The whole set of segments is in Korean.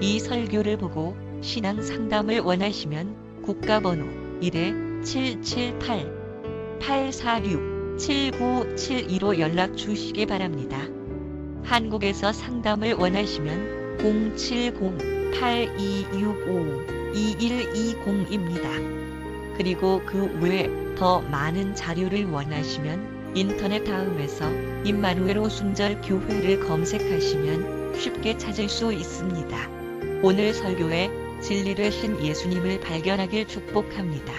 이 설교를 보고 신앙 상담을 원하시면 국가번호 1-778-846-7972로 연락 주시기 바랍니다. 한국에서 상담을 원하시면 070-8265-2120입니다. 그리고 그 외에 더 많은 자료를 원하시면 인터넷 다음에서 임마누엘 오순절교회를 검색하시면 쉽게 찾을 수 있습니다. 오늘 설교에 진리를 신 예수님을 발견하길 축복합니다.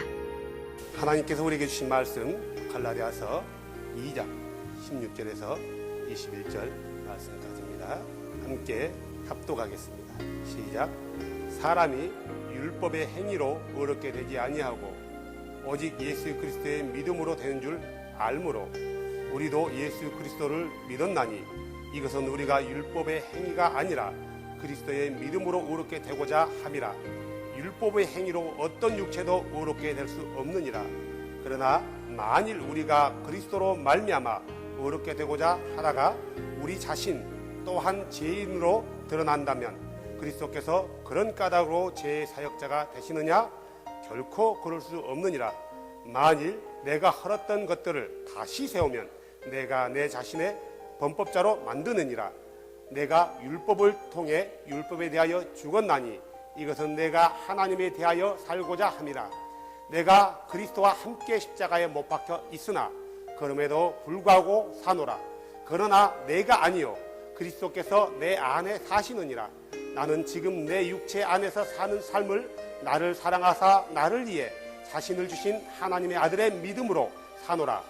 하나님께서 우리에게 주신 말씀 갈라디아서 2장 16절에서 21절 말씀까지입니다. 함께 합독하겠습니다. 시작. 사람이 율법의 행위로 의롭게 되지 아니하고 오직 예수 그리스도의 믿음으로 되는 줄 알므로 우리도 예수 그리스도를 믿었나니 이것은 우리가 율법의 행위가 아니라 그리스도의 믿음으로 의롭게 되고자 함이라. 율법의 행위로 어떤 육체도 의롭게 될 수 없느니라. 그러나 만일 우리가 그리스도로 말미암아 의롭게 되고자 하다가 우리 자신 또한 죄인으로 드러난다면 그리스도께서 그런 까닭으로 죄의 사역자가 되시느냐? 결코 그럴 수 없느니라. 만일 내가 헐었던 것들을 다시 세우면 내가 내 자신의 범법자로 만드느니라. 내가 율법을 통해 율법에 대하여 죽었나니 이것은 내가 하나님에 대하여 살고자 함이라. 내가 그리스도와 함께 십자가에 못 박혀 있으나 그럼에도 불구하고 사노라. 그러나 내가 아니요 그리스도께서 내 안에 사시느니라. 나는 지금 내 육체 안에서 사는 삶을 나를 사랑하사 나를 위해 자신을 주신 하나님의 아들의 믿음으로 사노라.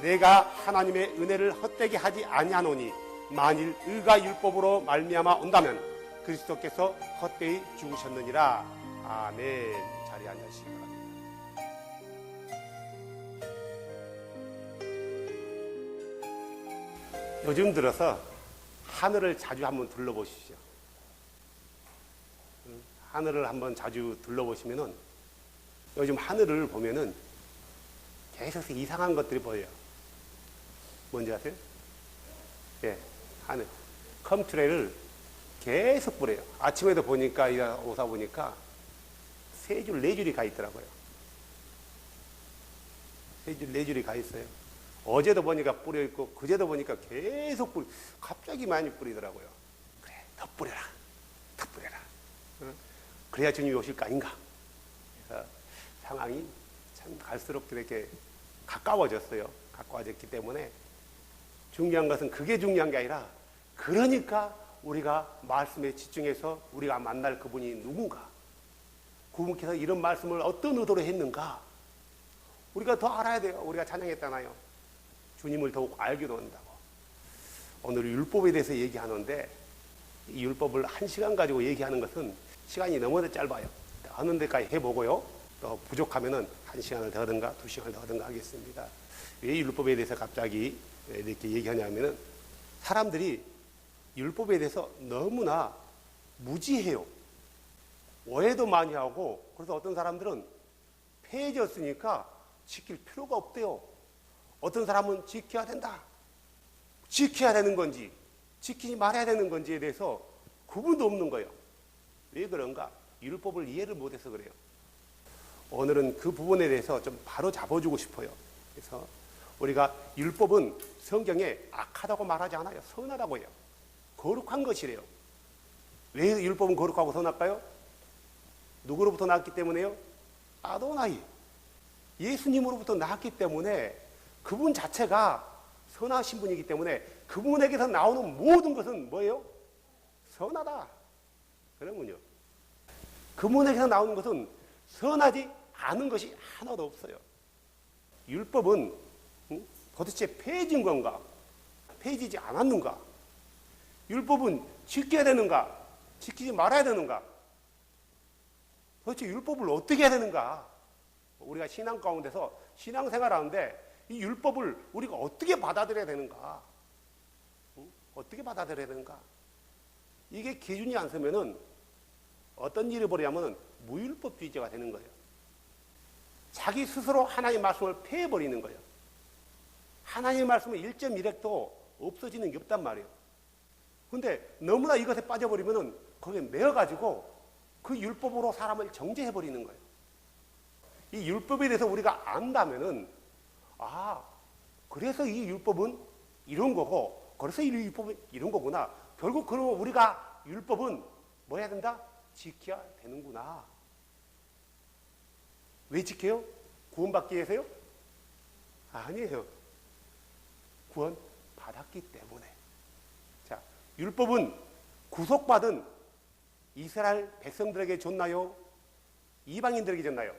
내가 하나님의 은혜를 헛되게 하지 아니하노니 만일 의가 율법으로 말미암아 온다면 그리스도께서 헛되이 죽으셨느니라. 아멘. 자리에 앉으시기 바랍니다. 요즘 들어서 하늘을 자주 한번 둘러보십시오. 하늘을 한번 자주 둘러보시면은 요즘 하늘을 보면은 계속 이상한 것들이 보여요. 뭔지 아세요? 예, 하늘. 컴퓨터를 계속 보래요. 아침에도 보니까, 오다 보니까 3줄, 4줄이 가 있더라고요. 3줄, 4줄이 가 있어요. 어제도 보니까 뿌려 있고, 그제도 보니까 계속 갑자기 많이 뿌리더라고요. 그래, 더 뿌려라. 더 뿌려라. 그래야 주님이 오실 거 아닌가. 그래서 상황이 참 갈수록 이렇게 가까워졌어요. 가까워졌기 때문에 중요한 것은 그게 중요한 게 아니라 그러니까 우리가 말씀에 집중해서 우리가 만날 그분이 누군가, 그분께서 이런 말씀을 어떤 의도로 했는가 우리가 더 알아야 돼요. 우리가 찬양했잖아요. 주님을 더욱 알기로 한다고. 오늘 율법에 대해서 얘기하는데 이 율법을 1시간 가지고 얘기하는 것은 시간이 너무 짧아요. 하는 데까지 해보고요. 또 부족하면은 1시간을 더 하든가 2시간을 더 하든가 하겠습니다. 왜 율법에 대해서 갑자기 이렇게 얘기하냐면은 사람들이 율법에 대해서 너무나 무지해요. 오해도 많이 하고, 그래서 어떤 사람들은 폐해졌으니까 지킬 필요가 없대요. 어떤 사람은 지켜야 된다. 지켜야 되는 건지 지키지 말아야 되는 건지에 대해서 구분도 없는 거예요. 왜 그런가? 율법을 이해를 못해서 그래요. 오늘은 그 부분에 대해서 좀 바로 잡아주고 싶어요. 그래서 우리가 율법은 성경에 악하다고 말하지 않아요. 선하다고 해요. 거룩한 것이래요. 왜 율법은 거룩하고 선할까요? 누구로부터 나왔기 때문에요? 아도나이, 예수님으로부터 나왔기 때문에 그분 자체가 선하신 분이기 때문에 그분에게서 나오는 모든 것은 뭐예요? 선하다. 그러군요. 그분에게서 나오는 것은 선하지 않은 것이 하나도 없어요. 율법은 도대체 폐해진 건가? 폐해지지 않았는가? 율법은 지켜야 되는가? 지키지 말아야 되는가? 도대체 율법을 어떻게 해야 되는가? 우리가 신앙 가운데서 신앙생활 하는데 이 율법을 우리가 어떻게 받아들여야 되는가? 어떻게 받아들여야 되는가? 이게 기준이 안 서면은 어떤 일이 벌이냐면 무율법주의자가 되는 거예요. 자기 스스로 하나님의 말씀을 폐해버리는 거예요. 하나님의 말씀은 1.1핵도 없어지는 게 없단 말이에요. 근데 너무나 이것에 빠져버리면은 거기에 매어가지고 그 율법으로 사람을 정죄해버리는 거예요. 이 율법에 대해서 우리가 안다면은, 아, 그래서 이 율법은 이런 거고, 그래서 이 율법은 이런 거구나. 결국 그러면 우리가 율법은 뭐 해야 된다? 지켜야 되는구나. 왜 지켜요? 구원받기 위해서요? 아니에요. 구원 받았기 때문에. 자, 율법은 구속받은 이스라엘 백성들에게 줬나요? 이방인들에게 줬나요?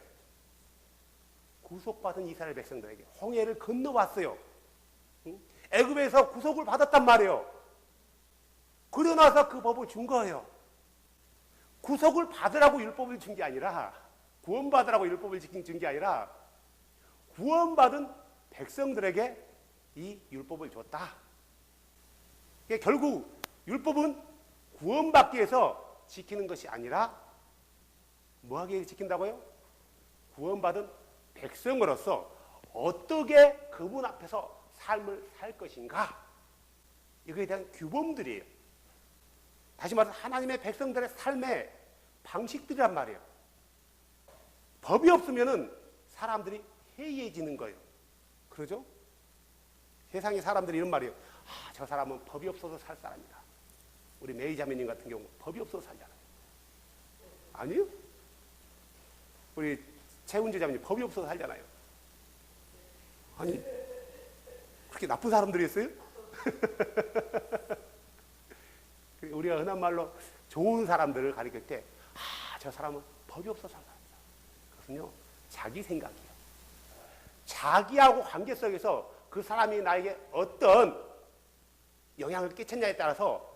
구속받은 이스라엘 백성들에게 홍해를 건너왔어요. 애굽에서 구속을 받았단 말이에요. 그러나서 그 법을 준 거예요. 구속을 받으라고 율법을 준 게 아니라, 구원받으라고 율법을 준 게 아니라, 구원받은 백성들에게 이 율법을 줬다. 결국 율법은 구원받기 위해서 지키는 것이 아니라 뭐하게 지킨다고요? 구원받은 백성으로서 어떻게 그분 앞에서 삶을 살 것인가, 이거에 대한 규범들이에요. 다시 말해서 하나님의 백성들의 삶의 방식들이란 말이에요. 법이 없으면은 사람들이 해이해지는 거예요. 그러죠? 세상의 사람들이 이런 말이에요. 아, 저 사람은 법이 없어서 살 사람이다. 우리 메이 자매님 같은 경우 법이 없어서 살잖아요. 아니요? 우리 최운주 자매님 법이 없어서 살잖아요. 아니, 그렇게 나쁜 사람들이었어요? 우리가 흔한 말로 좋은 사람들을 가리킬 때, 아, 저 사람은 법이 없어서 살 사람이다. 그것은요, 자기 생각이에요. 자기하고 관계 속에서 그 사람이 나에게 어떤 영향을 끼쳤냐에 따라서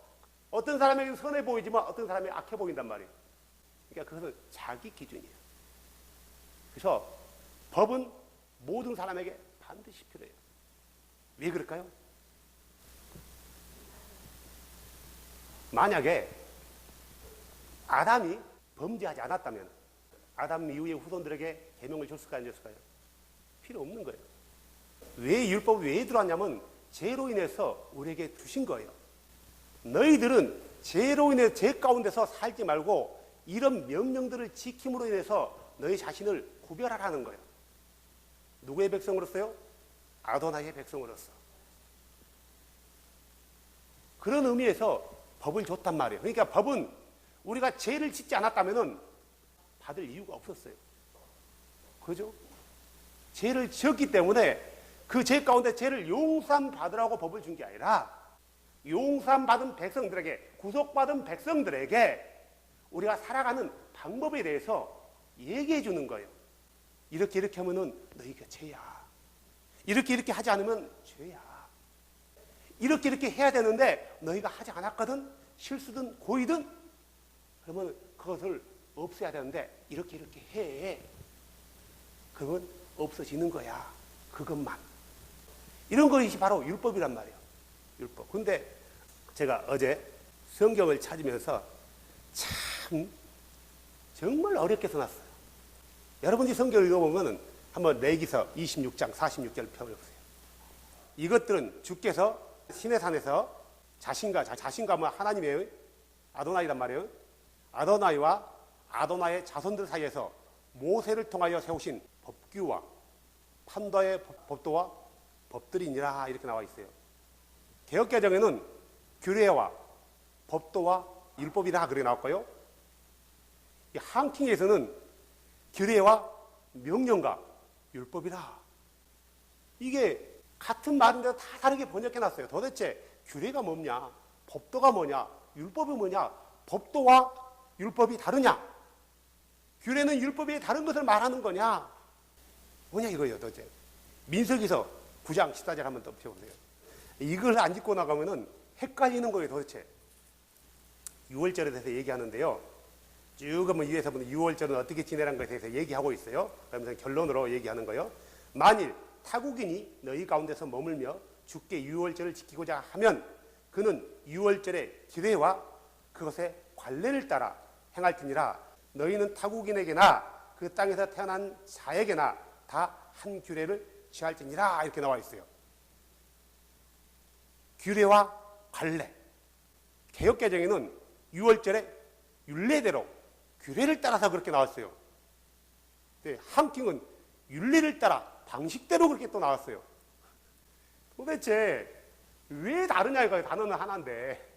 어떤 사람에게 선해 보이지만 어떤 사람에게 악해 보인단 말이에요. 그러니까 그것은 자기 기준이에요. 그래서 법은 모든 사람에게 반드시 필요해요. 왜 그럴까요? 만약에 아담이 범죄하지 않았다면 아담 이후의 후손들에게 계명을 줬을까요? 안 줬을까요? 필요 없는 거예요. 왜 율법이 왜 들어왔냐면 죄로 인해서 우리에게 주신 거예요. 너희들은 죄로 인해 죄 가운데서 살지 말고 이런 명령들을 지킴으로 인해서 너희 자신을 구별하라는 거예요. 누구의 백성으로서요? 아도나이의 백성으로서. 그런 의미에서 법을 줬단 말이에요. 그러니까 법은 우리가 죄를 짓지 않았다면 받을 이유가 없었어요. 그죠? 죄를 지었기 때문에 그 죄 가운데 죄를 용서받으라고 법을 준 게 아니라 용서받은 백성들에게, 구속받은 백성들에게 우리가 살아가는 방법에 대해서 얘기해 주는 거예요. 이렇게 하면은 너희가 죄야. 이렇게 하지 않으면 죄야. 이렇게 해야 되는데 너희가 하지 않았거든? 실수든 고의든? 그러면 그것을 없애야 되는데 이렇게 해. 그러면 없어지는 거야. 그것만. 이런 것이 바로 율법이란 말이에요. 율법. 근데 제가 어제 성경을 찾으면서 참 정말 어렵게 써놨어요. 여러분이 성경을 읽어보면 한번 레위기서 26장 46절 펴보세요. 이것들은 주께서 시내산에서 자신과 뭐 하나님의 아도나이란 말이에요. 아도나이와 아도나이의 자손들 사이에서 모세를 통하여 세우신 법규와 판도의 법도와 법들이니라, 이렇게 나와 있어요. 개역개정에는 규례와 법도와 율법이라 그렇게 나왔고요. 이 한킹에서는 규례와 명령과 율법이라. 이게 같은 말인데 다 다르게 번역해놨어요. 도대체 규례가 뭐냐, 법도가 뭐냐, 율법이 뭐냐, 법도와 율법이 다르냐, 규례는 율법이 다른 것을 말하는 거냐, 뭐냐 이거예요. 도대체 민수기서 9장 14절 한번 더 펴보세요. 이걸 안 짚고 나가면은 헷갈리는 거예요. 도대체 6월절에 대해서 얘기하는데요. 쭉 한번 위에서 보면 6월절은 어떻게 지내라는 것에 대해서 얘기하고 있어요. 그러면서 결론으로 얘기하는 거예요. 만일 타국인이 너희 가운데서 머물며 주께 6월절을 지키고자 하면 그는 6월절의 규례와 그것의 관례를 따라 행할지니라. 너희는 타국인에게나 그 땅에서 태어난 자에게나 다 한 규례를 취할지니라, 이렇게 나와 있어요. 규례와 관례. 개역개정에는 6월절의 율례대로 규례를 따라서 그렇게 나왔어요. 네, 한경은 율례를 따라 방식대로 그렇게 또 나왔어요. 도대체 왜 다르냐 이거예요. 단어는 하나인데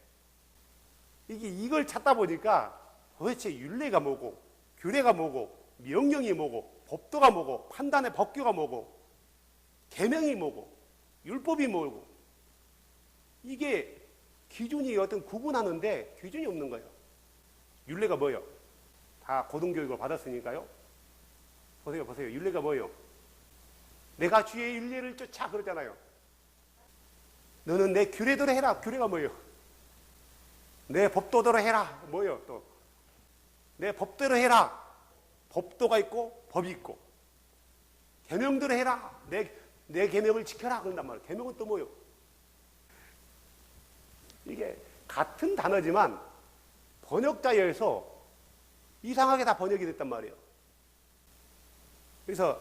이걸 찾다 보니까 도대체 율례가 뭐고 규례가 뭐고 명령이 뭐고 법도가 뭐고 판단의 법규가 뭐고 계명이 뭐고 율법이 뭐고 이게 기준이 어떤 구분하는데 기준이 없는 거예요. 율례가 뭐예요? 다 고등교육을 받았으니까요. 보세요. 율례가 뭐예요? 내가 주의 율례를 쫓아 그러잖아요. 너는 내 규례대로 해라. 규례가 뭐예요? 내 법도대로 해라. 뭐예요? 또 내 법대로 해라. 법도가 있고 법이 있고 계명대로 해라. 내 계명을 지켜라. 그런단 말이에요. 계명은 또 뭐예요? 이게 같은 단어지만 번역자에 의해서 이상하게 다 번역이 됐단 말이에요. 그래서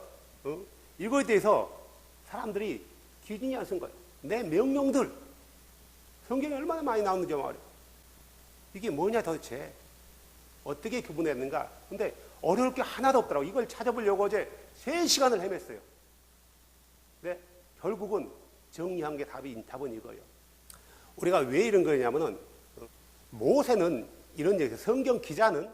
이거에 대해서 사람들이 기준이 안 쓴 거예요. 내 명령들 성경에 얼마나 많이 나오는지 말이에요. 이게 뭐냐 도대체 어떻게 구분했는가. 근데 어려울 게 하나도 없더라고. 이걸 찾아보려고 어제 3시간을 헤맸어요. 근데 결국은 정리한 게 답은 이거예요. 우리가 왜 이런 거냐면은 모세는 이런 얘기, 성경 기자는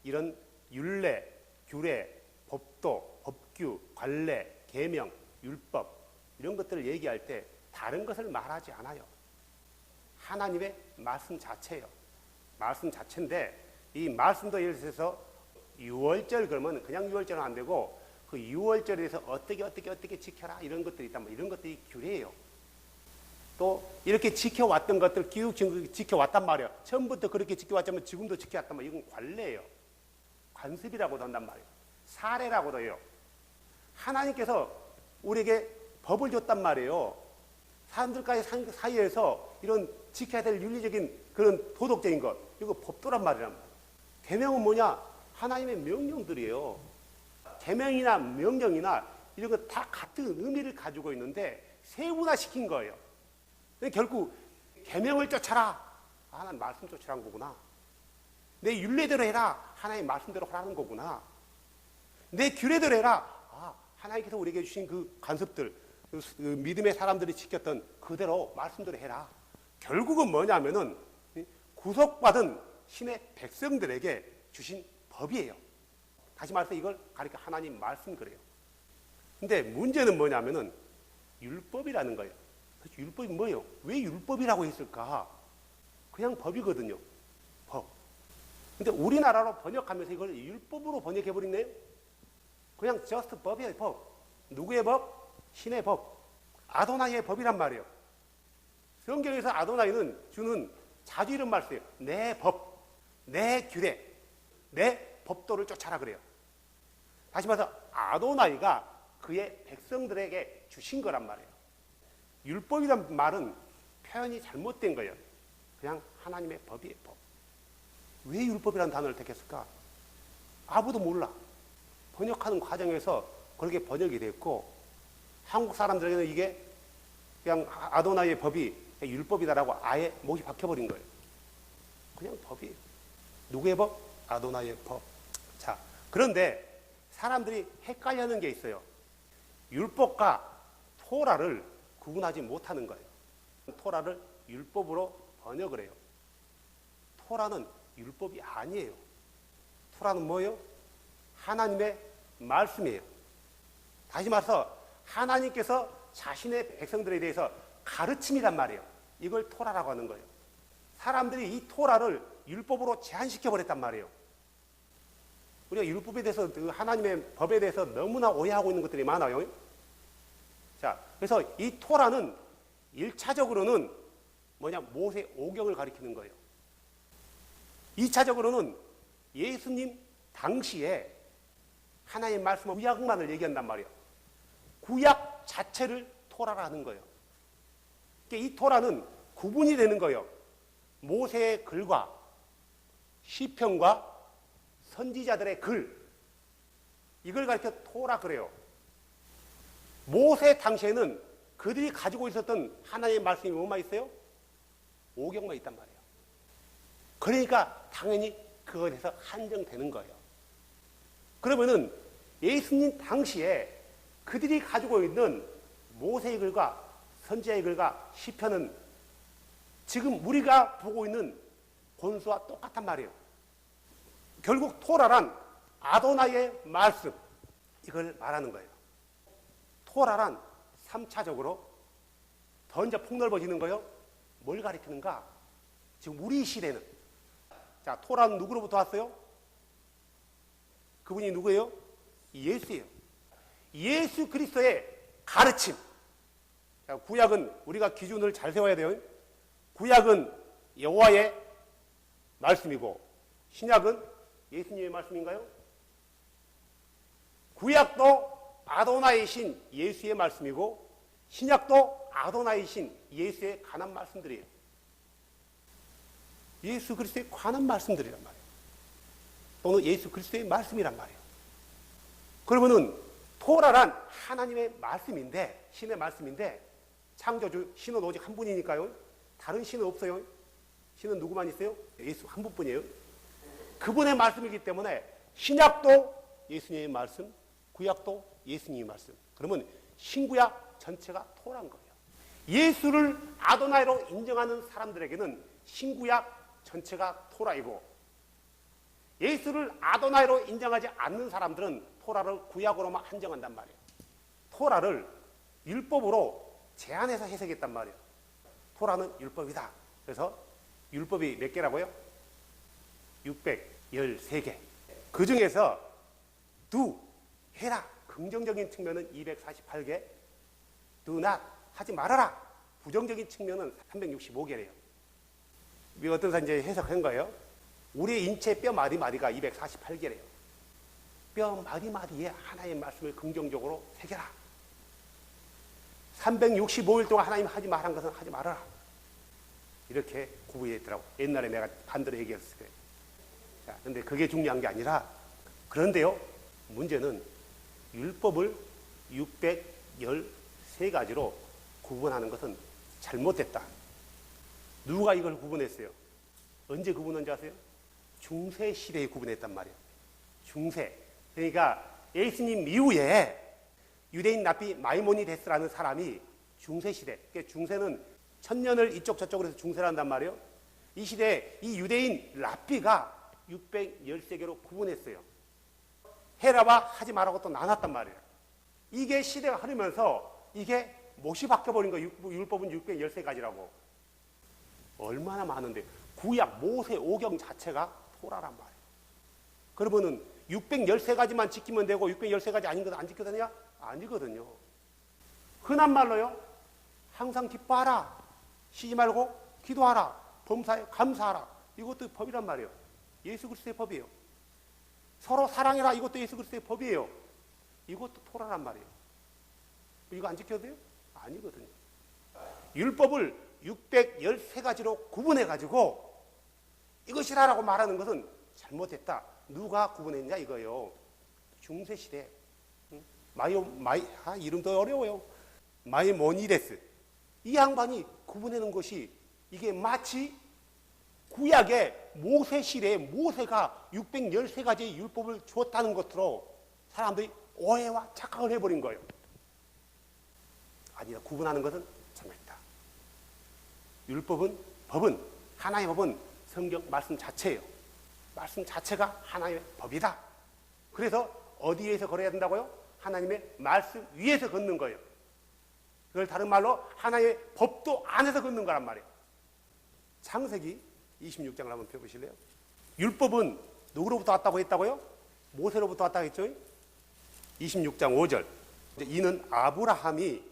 이런 율례, 규례, 법도, 법규, 관례, 계명, 율법 이런 것들을 얘기할 때 다른 것을 말하지 않아요. 하나님의 말씀 자체예요. 말씀 자체인데 이 말씀도 예를 들어서 유월절 그러면 그냥 유월절은 안 되고 그 유월절에서 어떻게 지켜라 이런 것들이 있단 말이에요. 이런 것들이 규례예요. 또 이렇게 지켜왔던 것들 기욱 지켜왔단 말이에요. 처음부터 그렇게 지켜왔자면 지금도 지켜왔단 말이에요. 이건 관례예요. 관습이라고도 한단 말이에요. 사례라고도 해요. 하나님께서 우리에게 법을 줬단 말이에요. 사람들과의 사이에서 이런 지켜야 될 윤리적인 그런 도덕적인 것 이거 법도란 말이란 말이에요. 계명은 뭐냐? 하나님의 명령들이에요. 계명이나 명령이나 이런 거 다 같은 의미를 가지고 있는데 세분화시킨 거예요. 결국 계명을 쫓아라. 하나님 말씀 쫓으라는 거구나. 내 율례대로 해라. 하나님 말씀대로 하라는 거구나. 내 규례대로 해라. 하나님께서 우리에게 주신 그 관습들, 그 믿음의 사람들이 지켰던 그대로 말씀대로 해라. 결국은 뭐냐면은 구속받은 신의 백성들에게 주신 법이에요. 다시 말해서 이걸 가리켜 하나님 말씀 그래요. 근데 문제는 뭐냐면은 율법이라는 거예요. 율법이 뭐예요? 왜 율법이라고 했을까? 그냥 법이거든요. 법. 근데 우리나라로 번역하면서 이걸 율법으로 번역해버리네요. 그냥 just 법이에요, 법. 누구의 법? 신의 법. 아도나이의 법이란 말이에요. 성경에서 아도나이는 주는 자주 이런 말 써요. 내 법, 내 규례, 내 법도를 쫓아라 그래요. 다시 말해서 아도나이가 그의 백성들에게 주신 거란 말이에요. 율법이란 말은 표현이 잘못된 거예요. 그냥 하나님의 법이에요, 법. 왜 율법이라는 단어를 택했을까? 아무도 몰라. 번역하는 과정에서 그렇게 번역이 됐고 한국 사람들에게는 이게 그냥 아도나이의 법이 율법이다라고 아예 목이 박혀버린 거예요. 그냥 법이에요. 누구의 법? 아도나이의 법. 자, 그런데 사람들이 헷갈려하는 게 있어요. 율법과 토라를 구분하지 못하는 거예요. 토라를 율법으로 번역을 해요. 토라는 율법이 아니에요. 토라는 뭐예요? 하나님의 말씀이에요. 다시 말해서 하나님께서 자신의 백성들에 대해서 가르침이란 말이에요. 이걸 토라라고 하는 거예요. 사람들이 이 토라를 율법으로 제한시켜버렸단 말이에요. 우리가 율법에 대해서 하나님의 법에 대해서 너무나 오해하고 있는 것들이 많아요. 자, 그래서 이 토라는 1차적으로는 뭐냐? 모세 오경을 가리키는 거예요. 2차적으로는 예수님 당시에 하나님의 말씀은 구약만을 얘기한단 말이에요. 구약 자체를 토라라 하는 거예요. 그러니까 이 토라는 구분이 되는 거예요. 모세의 글과 시편과 선지자들의 글, 이걸 가리켜 토라 그래요. 모세 당시에는 그들이 가지고 있었던 하나님의 말씀이 뭐만 있어요? 오경만 있단 말이에요. 그러니까 당연히 그 안에서 한정되는 거예요. 그러면은 예수님 당시에 그들이 가지고 있는 모세의 글과 선지자의 글과 시편은 지금 우리가 보고 있는 본수와 똑같단 말이에요. 결국 토라란 아도나이의 말씀, 이걸 말하는 거예요. 토라란 3차적으로 더 이제 폭넓어지는 거예요. 뭘 가리키는가? 지금 우리 시대는, 자, 토라는 누구로부터 왔어요? 그분이 누구예요? 예수예요. 예수 그리스도의 가르침. 자, 구약은 우리가 기준을 잘 세워야 돼요. 구약은 여호와의 말씀이고 신약은 예수님의 말씀인가요? 구약도 아도나이신 예수의 말씀이고 신약도 아도나이신 예수에 관한 말씀들이에요. 예수 그리스도에 관한 말씀들이란 말이에요. 또는 예수 그리스도의 말씀이란 말이에요. 그러면은 토라란 하나님의 말씀인데, 신의 말씀인데, 창조주 신은 오직 한 분이니까요. 다른 신은 없어요. 신은 누구만 있어요? 예수 한 분뿐이에요. 그분의 말씀이기 때문에 신약도 예수님의 말씀, 구약도 예수님의 말씀. 그러면 신구약 전체가 토라인 거예요. 예수를 아도나이로 인정하는 사람들에게는 신구약 전체가 토라이고, 예수를 아도나이로 인정하지 않는 사람들은 토라를 구약으로만 한정한단 말이에요. 토라를 율법으로 제한해서 해석했단 말이에요. 토라는 율법이다. 그래서 율법이 몇 개라고요? 613개. 그 중에서 do, 해라, 긍정적인 측면은 248개, do not, 하지 말아라, 부정적인 측면은 365개래요. 이게 어떤 사람이 이제 해석한 거예요? 우리 인체 뼈 마디마디가 248개래요. 뼈 마디마디에 하나의 말씀을 긍정적으로 새겨라. 365일 동안 하나님 하지 말한 것은 하지 말아라. 이렇게 구분했더라고. 옛날에 내가 반대로 얘기했을 거예요. 자, 근데 그게 중요한 게 아니라, 그런데요, 문제는 율법을 613가지로 구분하는 것은 잘못됐다. 누가 이걸 구분했어요? 언제 구분한지 아세요? 중세 시대에 구분했단 말이에요. 중세. 그러니까 예수님 이후에 유대인 랍비 마이모니데스라는 사람이 중세 시대, 그러니까 중세는 천년을 이쪽 저쪽으로 해서 중세를 한단 말이에요. 이 시대에 이 유대인 랍비가 613개로 구분했어요. 해라와 하지 말라고 또 나눴단 말이에요. 이게 시대가 흐르면서 이게 못이 바뀌어버린 거예요. 율법은 613가지라고. 얼마나 많은데, 구약 모세 오경 자체가 토라란 말이에요. 그러면은 613가지만 지키면 되고 613가지 아닌 것 안 지켜도 되냐? 아니거든요. 흔한 말로요, 항상 기뻐하라, 쉬지 말고 기도하라, 범사에 감사하라, 이것도 법이란 말이에요. 예수 그리스도의 법이에요. 서로 사랑해라, 이것도 예수 그리스도의 법이에요. 이것도 토라란 말이에요. 이거 안 지켜도 돼요? 아니거든요. 율법을 613가지로 구분해가지고 이것이라라고 말하는 것은 잘못했다. 누가 구분했냐 이거예요. 중세시대. 이름도 어려워요. 마이모니데스. 이 양반이 구분해놓은 것이, 이게 마치 구약의 모세 시대에 모세가 613가지의 율법을 주었다는 것으로 사람들이 오해와 착각을 해버린 거예요. 아니야, 구분하는 것은 잘못했다. 율법은, 법은, 하나의 법은 성경 말씀 자체예요. 말씀 자체가 하나의 법이다. 그래서 어디에서 걸어야 된다고요? 하나님의 말씀 위에서 걷는 거예요. 그걸 다른 말로 하나의 법도 안에서 걷는 거란 말이에요. 창세기 26장을 한번 펴보실래요? 율법은 누구로부터 왔다고 했다고요? 모세로부터 왔다고 했죠? 26장 5절. 이는 아브라함이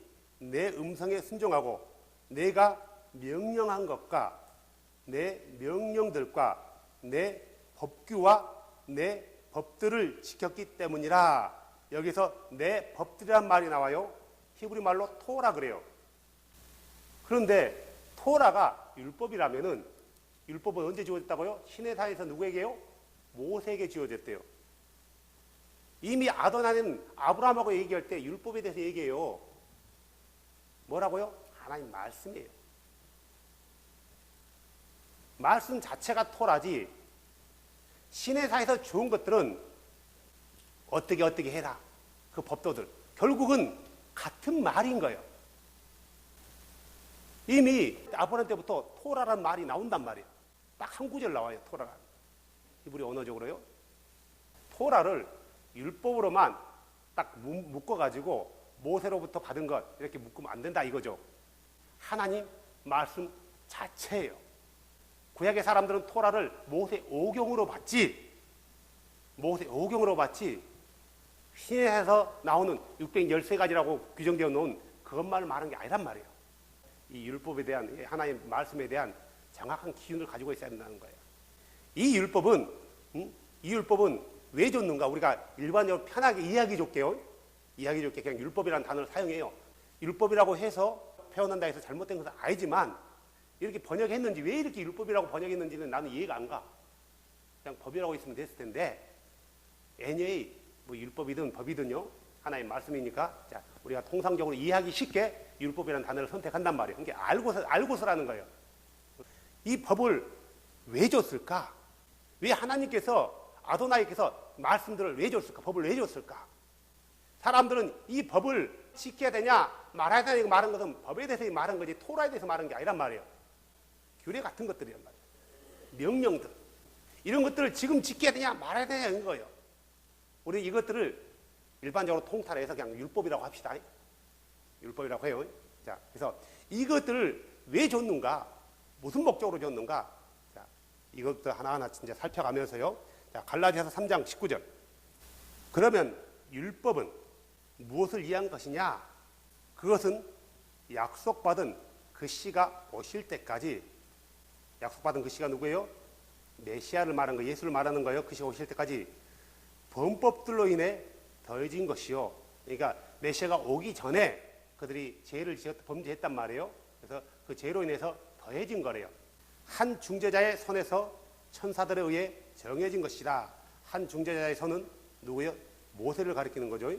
내 음성에 순종하고 내가 명령한 것과 내 명령들과 내 법규와 내 법들을 지켰기 때문이라. 여기서 내 법들이란 말이 나와요. 히브리 말로 토라 그래요. 그런데 토라가 율법이라면은, 율법은 언제 지어졌다고요? 시내산에서 누구에게요? 모세에게 지어졌대요. 이미 아도나는 아브라함하고 얘기할 때 율법에 대해서 얘기해요. 뭐라고요? 하나님 말씀이에요. 말씀 자체가 토라지, 신해사에서 좋은 것들은 어떻게 해라. 그 법도들. 결국은 같은 말인 거예요. 이미 아브라함 때부터 토라라는 말이 나온단 말이에요. 딱 한 구절 나와요. 토라라. 히브리 언어적으로요. 토라를 율법으로만 딱 묶어가지고 모세로부터 받은 것 이렇게 묶으면 안 된다 이거죠. 하나님 말씀 자체예요. 구약의 사람들은 토라를 모세 오경으로 받지. 모세 오경으로 받지. 신에서 나오는 613가지라고 규정되어 놓은 그것만을 말하는 게 아니란 말이에요. 이 율법에 대한 하나님 말씀에 대한 정확한 기준을 가지고 있어야 된다는 거예요. 이 율법은 왜 줬는가? 우리가 일반적으로 편하게 이해하기 좋게요. 이해하기 좋게 그냥 율법이라는 단어를 사용해요. 율법이라고 해서 표현한다 해서 잘못된 것은 아니지만 이렇게 번역했는지 왜 이렇게 율법이라고 번역했는지는 나는 이해가 안 가. 그냥 법이라고 있으면 됐을 텐데 애녀의 뭐 율법이든 법이든요. 하나의 말씀이니까 자, 우리가 통상적으로 이해하기 쉽게 율법이라는 단어를 선택한단 말이에요. 이게 알고서라는 거예요. 이 법을 왜 줬을까? 왜 하나님께서 아도나이께서 말씀들을 왜 줬을까? 법을 왜 줬을까? 사람들은 이 법을 지켜야 되냐 말아야 되냐 말한 것은 법에 대해서 말한 거지 토라에 대해서 말한 게 아니란 말이에요. 규례 같은 것들이란 말이에요. 명령들. 이런 것들을 지금 지켜야 되냐 말아야 되냐 이런 거예요. 우리 이것들을 일반적으로 통탈해서 그냥 율법이라고 합시다. 율법이라고 해요. 자, 그래서 이것들을 왜 줬는가? 무슨 목적으로 줬는가? 자, 이것도 하나하나 진짜 살펴가면서요. 자, 갈라디아서 3장 19절. 그러면 율법은 무엇을 위한 것이냐? 그것은 약속받은 그 씨가 오실 때까지 약속받은 그 씨가 누구예요? 메시아를 말하는 거, 예수를 말하는 거예요. 그 씨가 오실 때까지 범법들로 인해 더해진 것이요. 그러니까 메시아가 오기 전에 그들이 죄를 범죄했단 말이에요. 그래서 그 죄로 인해서 더해진 거래요. 한 중재자의 손에서 천사들에 의해 정해진 것이다. 한 중재자의 손은 누구예요? 모세를 가리키는 거죠.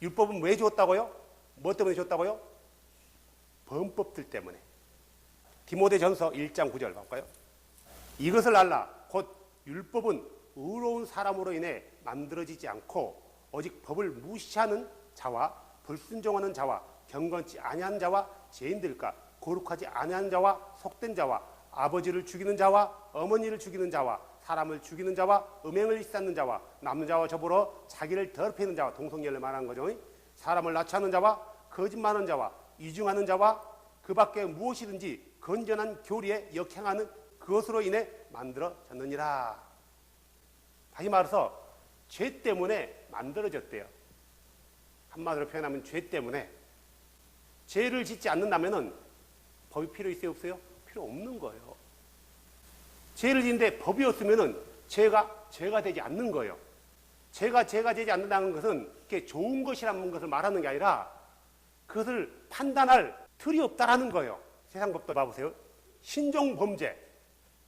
율법은 왜 주었다고요? 뭐 때문에 줬다고요? 범법들 때문에. 디모데전서 1장 9절 볼까요? 이것을 알라. 곧 율법은 의로운 사람으로 인해 만들어지지 않고 오직 법을 무시하는 자와 불순종하는 자와 경건치 아니한 자와 죄인들과 거룩하지 아니한 자와 속된 자와 아버지를 죽이는 자와 어머니를 죽이는 자와 사람을 죽이는 자와 음행을 일삼는 자와 남는 자와 더불어 자기를 더럽히는 자와 동성애를 말하는 거죠. 사람을 나치하는 자와 거짓말하는 자와 이중하는 자와 그 밖에 무엇이든지 건전한 교리에 역행하는 그것으로 인해 만들어졌느니라. 다시 말해서 죄 때문에 만들어졌대요. 한마디로 표현하면 죄 때문에. 죄를 짓지 않는다면 법이 필요 있어요 없어요? 필요 없는 거예요. 죄를 짓는데 법이 없으면 죄가 되지 않는 거예요. 죄가 되지 않는다는 것은 그게 좋은 것이라는 것을 말하는 게 아니라 그것을 판단할 틀이 없다라는 거예요. 세상 법도 봐보세요. 신종범죄.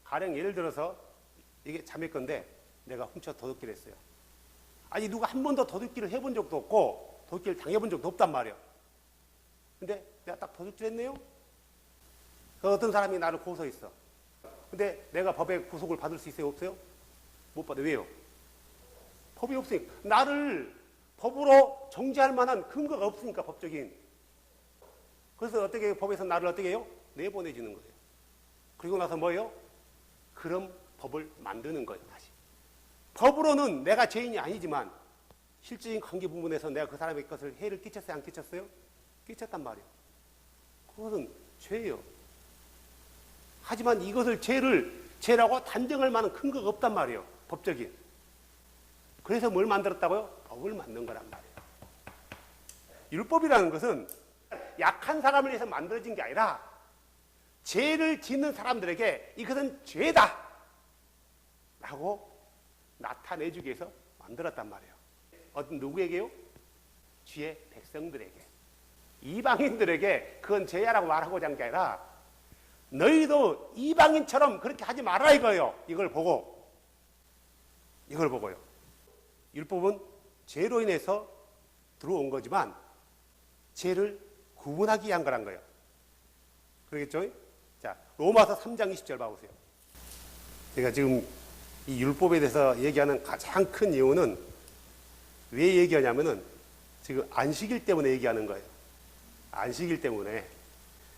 가령 예를 들어서 이게 자매 건데 내가 훔쳐 도둑질 했어요. 아니 누가 한 번도 도둑질을 해본 적도 없고 도둑질 당해본 적도 없단 말이에요. 근데 내가 딱 도둑질 했네요. 어떤 사람이 나를 고소했어. 근데 내가 법의 구속을 받을 수 있어요 없어요? 못 받아요. 왜요? 법이 없으니까. 나를 법으로 정죄할 만한 근거가 없으니까 법적인. 그래서 어떻게 법에서 나를 어떻게 해요? 내보내주는 거예요. 그리고 나서 뭐예요? 그럼 법을 만드는 거예요. 다시. 법으로는 내가 죄인이 아니지만 실질적인 관계 부분에서 내가 그 사람의 것을 해를 끼쳤어요? 안 끼쳤어요? 끼쳤단 말이에요. 그것은 죄예요. 하지만 이것을 죄라고 단정할 만한 근거가 없단 말이에요. 법적인. 그래서 뭘 만들었다고요? 법을 만든 거란 말이에요. 율법이라는 것은 약한 사람을 위해서 만들어진 게 아니라 죄를 짓는 사람들에게 이것은 죄다 라고 나타내주기 위해서 만들었단 말이에요. 어떤 누구에게요? 주의 백성들에게. 이방인들에게 그건 죄야라고 말하고자 한 게 아니라 너희도 이방인처럼 그렇게 하지 말라 이거예요. 이걸 보고요. 율법은 죄로 인해서 들어온 거지만 죄를 구분하기 위한 거란 거예요. 그러겠죠? 자, 로마서 3장 20절 봐보세요. 제가 지금 이 율법에 대해서 얘기하는 가장 큰 이유는 왜 얘기하냐면은 지금 안식일 때문에 얘기하는 거예요. 안식일 때문에.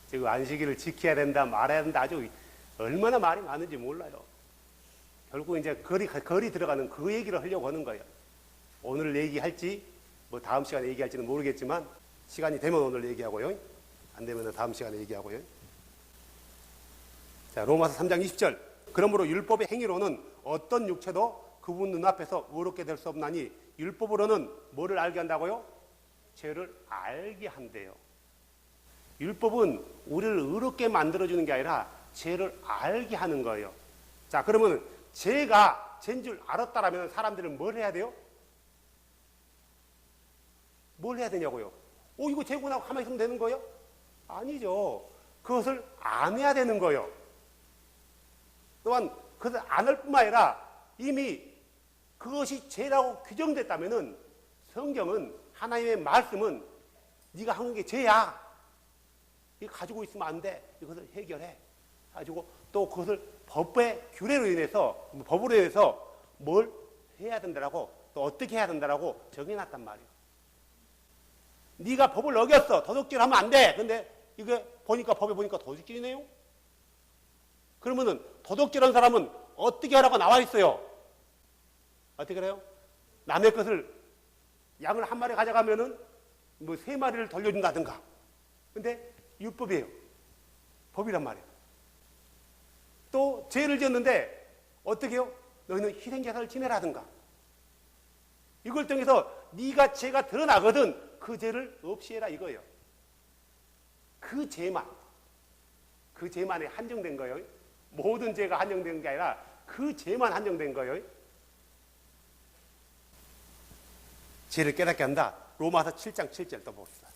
지금 안식일을 지켜야 된다, 말아야 된다, 아주 얼마나 말이 많은지 몰라요. 결국 이제 거리 들어가는 그 얘기를 하려고 하는 거예요. 오늘 얘기할지, 뭐 다음 시간에 얘기할지는 모르겠지만, 시간이 되면 오늘 얘기하고요. 안 되면 다음 시간에 얘기하고요. 자, 로마서 3장 20절. 그러므로 율법의 행위로는 어떤 육체도 그분 눈앞에서 의롭게 될 수 없나니, 율법으로는 뭐를 알게 한다고요? 죄를 알게 한대요. 율법은 우리를 의롭게 만들어주는 게 아니라 죄를 알게 하는 거예요. 자, 그러면 죄가 죄인 줄 알았다라면 사람들은 뭘 해야 돼요? 뭘 해야 되냐고요? 이거 죄구나 하고 가만히 있으면 되는 거예요? 아니죠. 그것을 안 해야 되는 거예요. 또한 그것을 안 할 뿐만 아니라 이미 그것이 죄라고 규정됐다면은 성경은, 하나님의 말씀은 네가 하는 게 죄야. 이거 가지고 있으면 안 돼. 이것을 해결해. 가지고 또 그것을 법의 규례로 인해서, 법으로 인해서 뭘 해야 된다라고, 또 어떻게 해야 된다라고 정해놨단 말이에요. 네가 법을 어겼어. 도둑질하면 안 돼. 근데 이게 보니까, 법에 보니까 도둑질이네요. 그러면은 도둑질한 사람은 어떻게 하라고 나와 있어요? 어떻게 그래요? 남의 것을, 양을 한 마리 가져가면은 뭐 3마리를 돌려준다든가. 근데 율법이에요. 법이란 말이에요. 또 죄를 지었는데 어떻게 해요? 너희는 희생제사를 지내라든가. 이걸 통해서 네가 죄가 드러나거든 그 죄를 없이 해라 이거예요. 그 죄만에 한정된 거예요. 모든 죄가 한정된 게 아니라 그 죄만 한정된 거예요. 죄를 깨닫게 한다. 로마서 7장 7절 또 봅시다.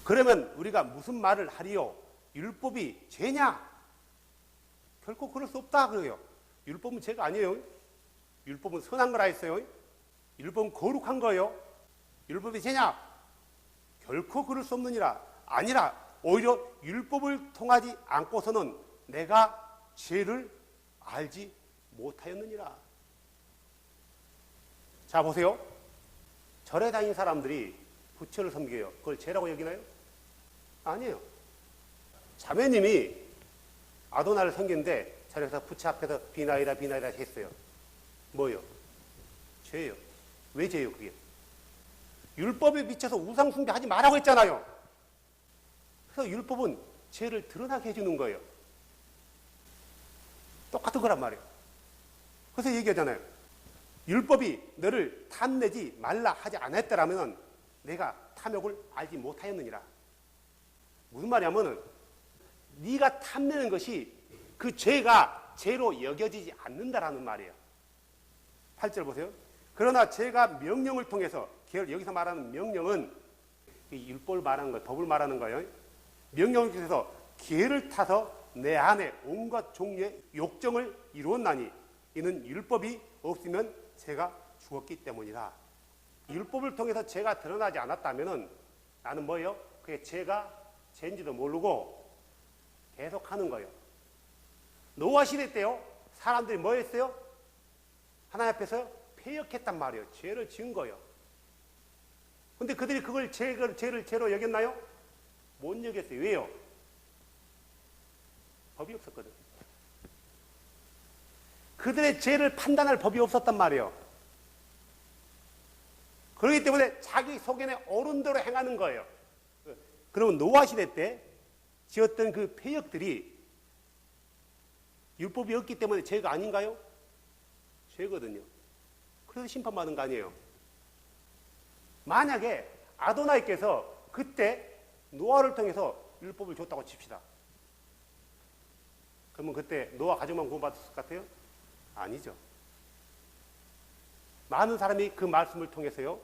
그러면 우리가 무슨 말을 하리요? 율법이 죄냐? 결코 그럴 수 없다 그래요. 율법은 죄가 아니에요. 율법은 선한 거라 했어요. 율법은 거룩한 거예요. 율법이 죄냐? 결코 그럴 수 없느니라. 아니라 오히려 율법을 통하지 않고서는 내가 죄를 알지 못하였느니라. 자, 보세요. 절에 다니는 사람들이 부처를 섬겨요. 그걸 죄라고 여기나요? 아니에요. 자매님이 아도나를 섬겼는데 절에서 부처 앞에서 비나이라 비나이라 했어요. 뭐요? 죄예요. 왜 죄예요 그게? 율법에 미쳐서 우상 숭배하지 말라고 했잖아요. 그래서 율법은 죄를 드러나게 해주는 거예요. 똑같은 거란 말이에요. 그래서 얘기하잖아요. 율법이 너를 탐내지 말라 하지 않았더라면 내가 탐욕을 알지 못하였느니라. 무슨 말이냐면은 네가 탐내는 것이 그 죄가 죄로 여겨지지 않는다라는 말이에요. 8절 보세요. 그러나 죄가 명령을 통해서, 여기서 말하는 명령은 율법을 말하는 거예요. 법을 말하는 거예요. 명령을 통해서 기회를 타서 내 안에 온갖 종류의 욕정을 이루었나니 이는 율법이 없으면 죄가 죽었기 때문이다. 율법을 통해서 죄가 드러나지 않았다면 나는 뭐예요? 그게 죄가 죄인지도 모르고 계속 하는 거예요. 노아 시대 때요, 사람들이 뭐 했어요? 하나님 앞에서 패역했단 말이에요. 죄를 지은 거예요. 근데 그들이 그걸 죄를 죄로 여겼나요? 못 여겼어요. 왜요? 법이 없었거든. 그들의 죄를 판단할 법이 없었단 말이에요. 그렇기 때문에 자기 속에는 옳은 대로 행하는 거예요. 그러면 노아 시대 때 지었던 그 패역들이 율법이 없기 때문에 죄가 아닌가요? 죄거든요. 그래서 심판받은 거 아니에요. 만약에 아도나이께서 그때 노아를 통해서 율법을 줬다고 칩시다. 그러면 그때 노아 가족만 구원받았을 것 같아요? 아니죠. 많은 사람이 그 말씀을 통해서요,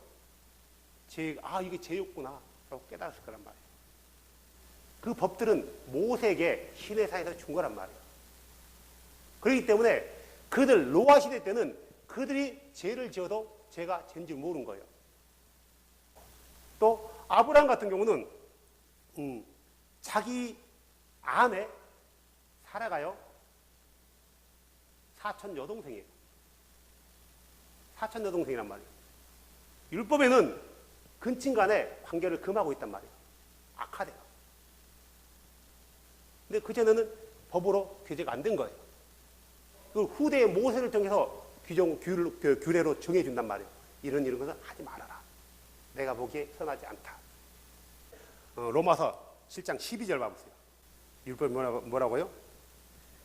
이게 죄였구나 라고 깨달았을 거란 말이에요. 그 법들은 모세에게 시내사에서 준 거란 말이에요. 그렇기 때문에 그들 노아 시대 때는 그들이 죄를 지어도 죄가 죄인 줄 모르는 거예요. 또 아브라함 같은 경우는 자기 아내 사라가요, 사촌 여동생이에요. 사촌 여동생이란 말이에요. 율법에는 근친 간의 관계를 금하고 있단 말이에요. 악하대요. 근데 그전에는 법으로 규제가 안 된 거예요. 그 후대의 모세를 통해서 규례로 정해준단 말이에요. 이런 것은 하지 말아라. 내가 보기에 선하지 않다. 로마서 7장 12절 봐보세요. 율법이 뭐라고요?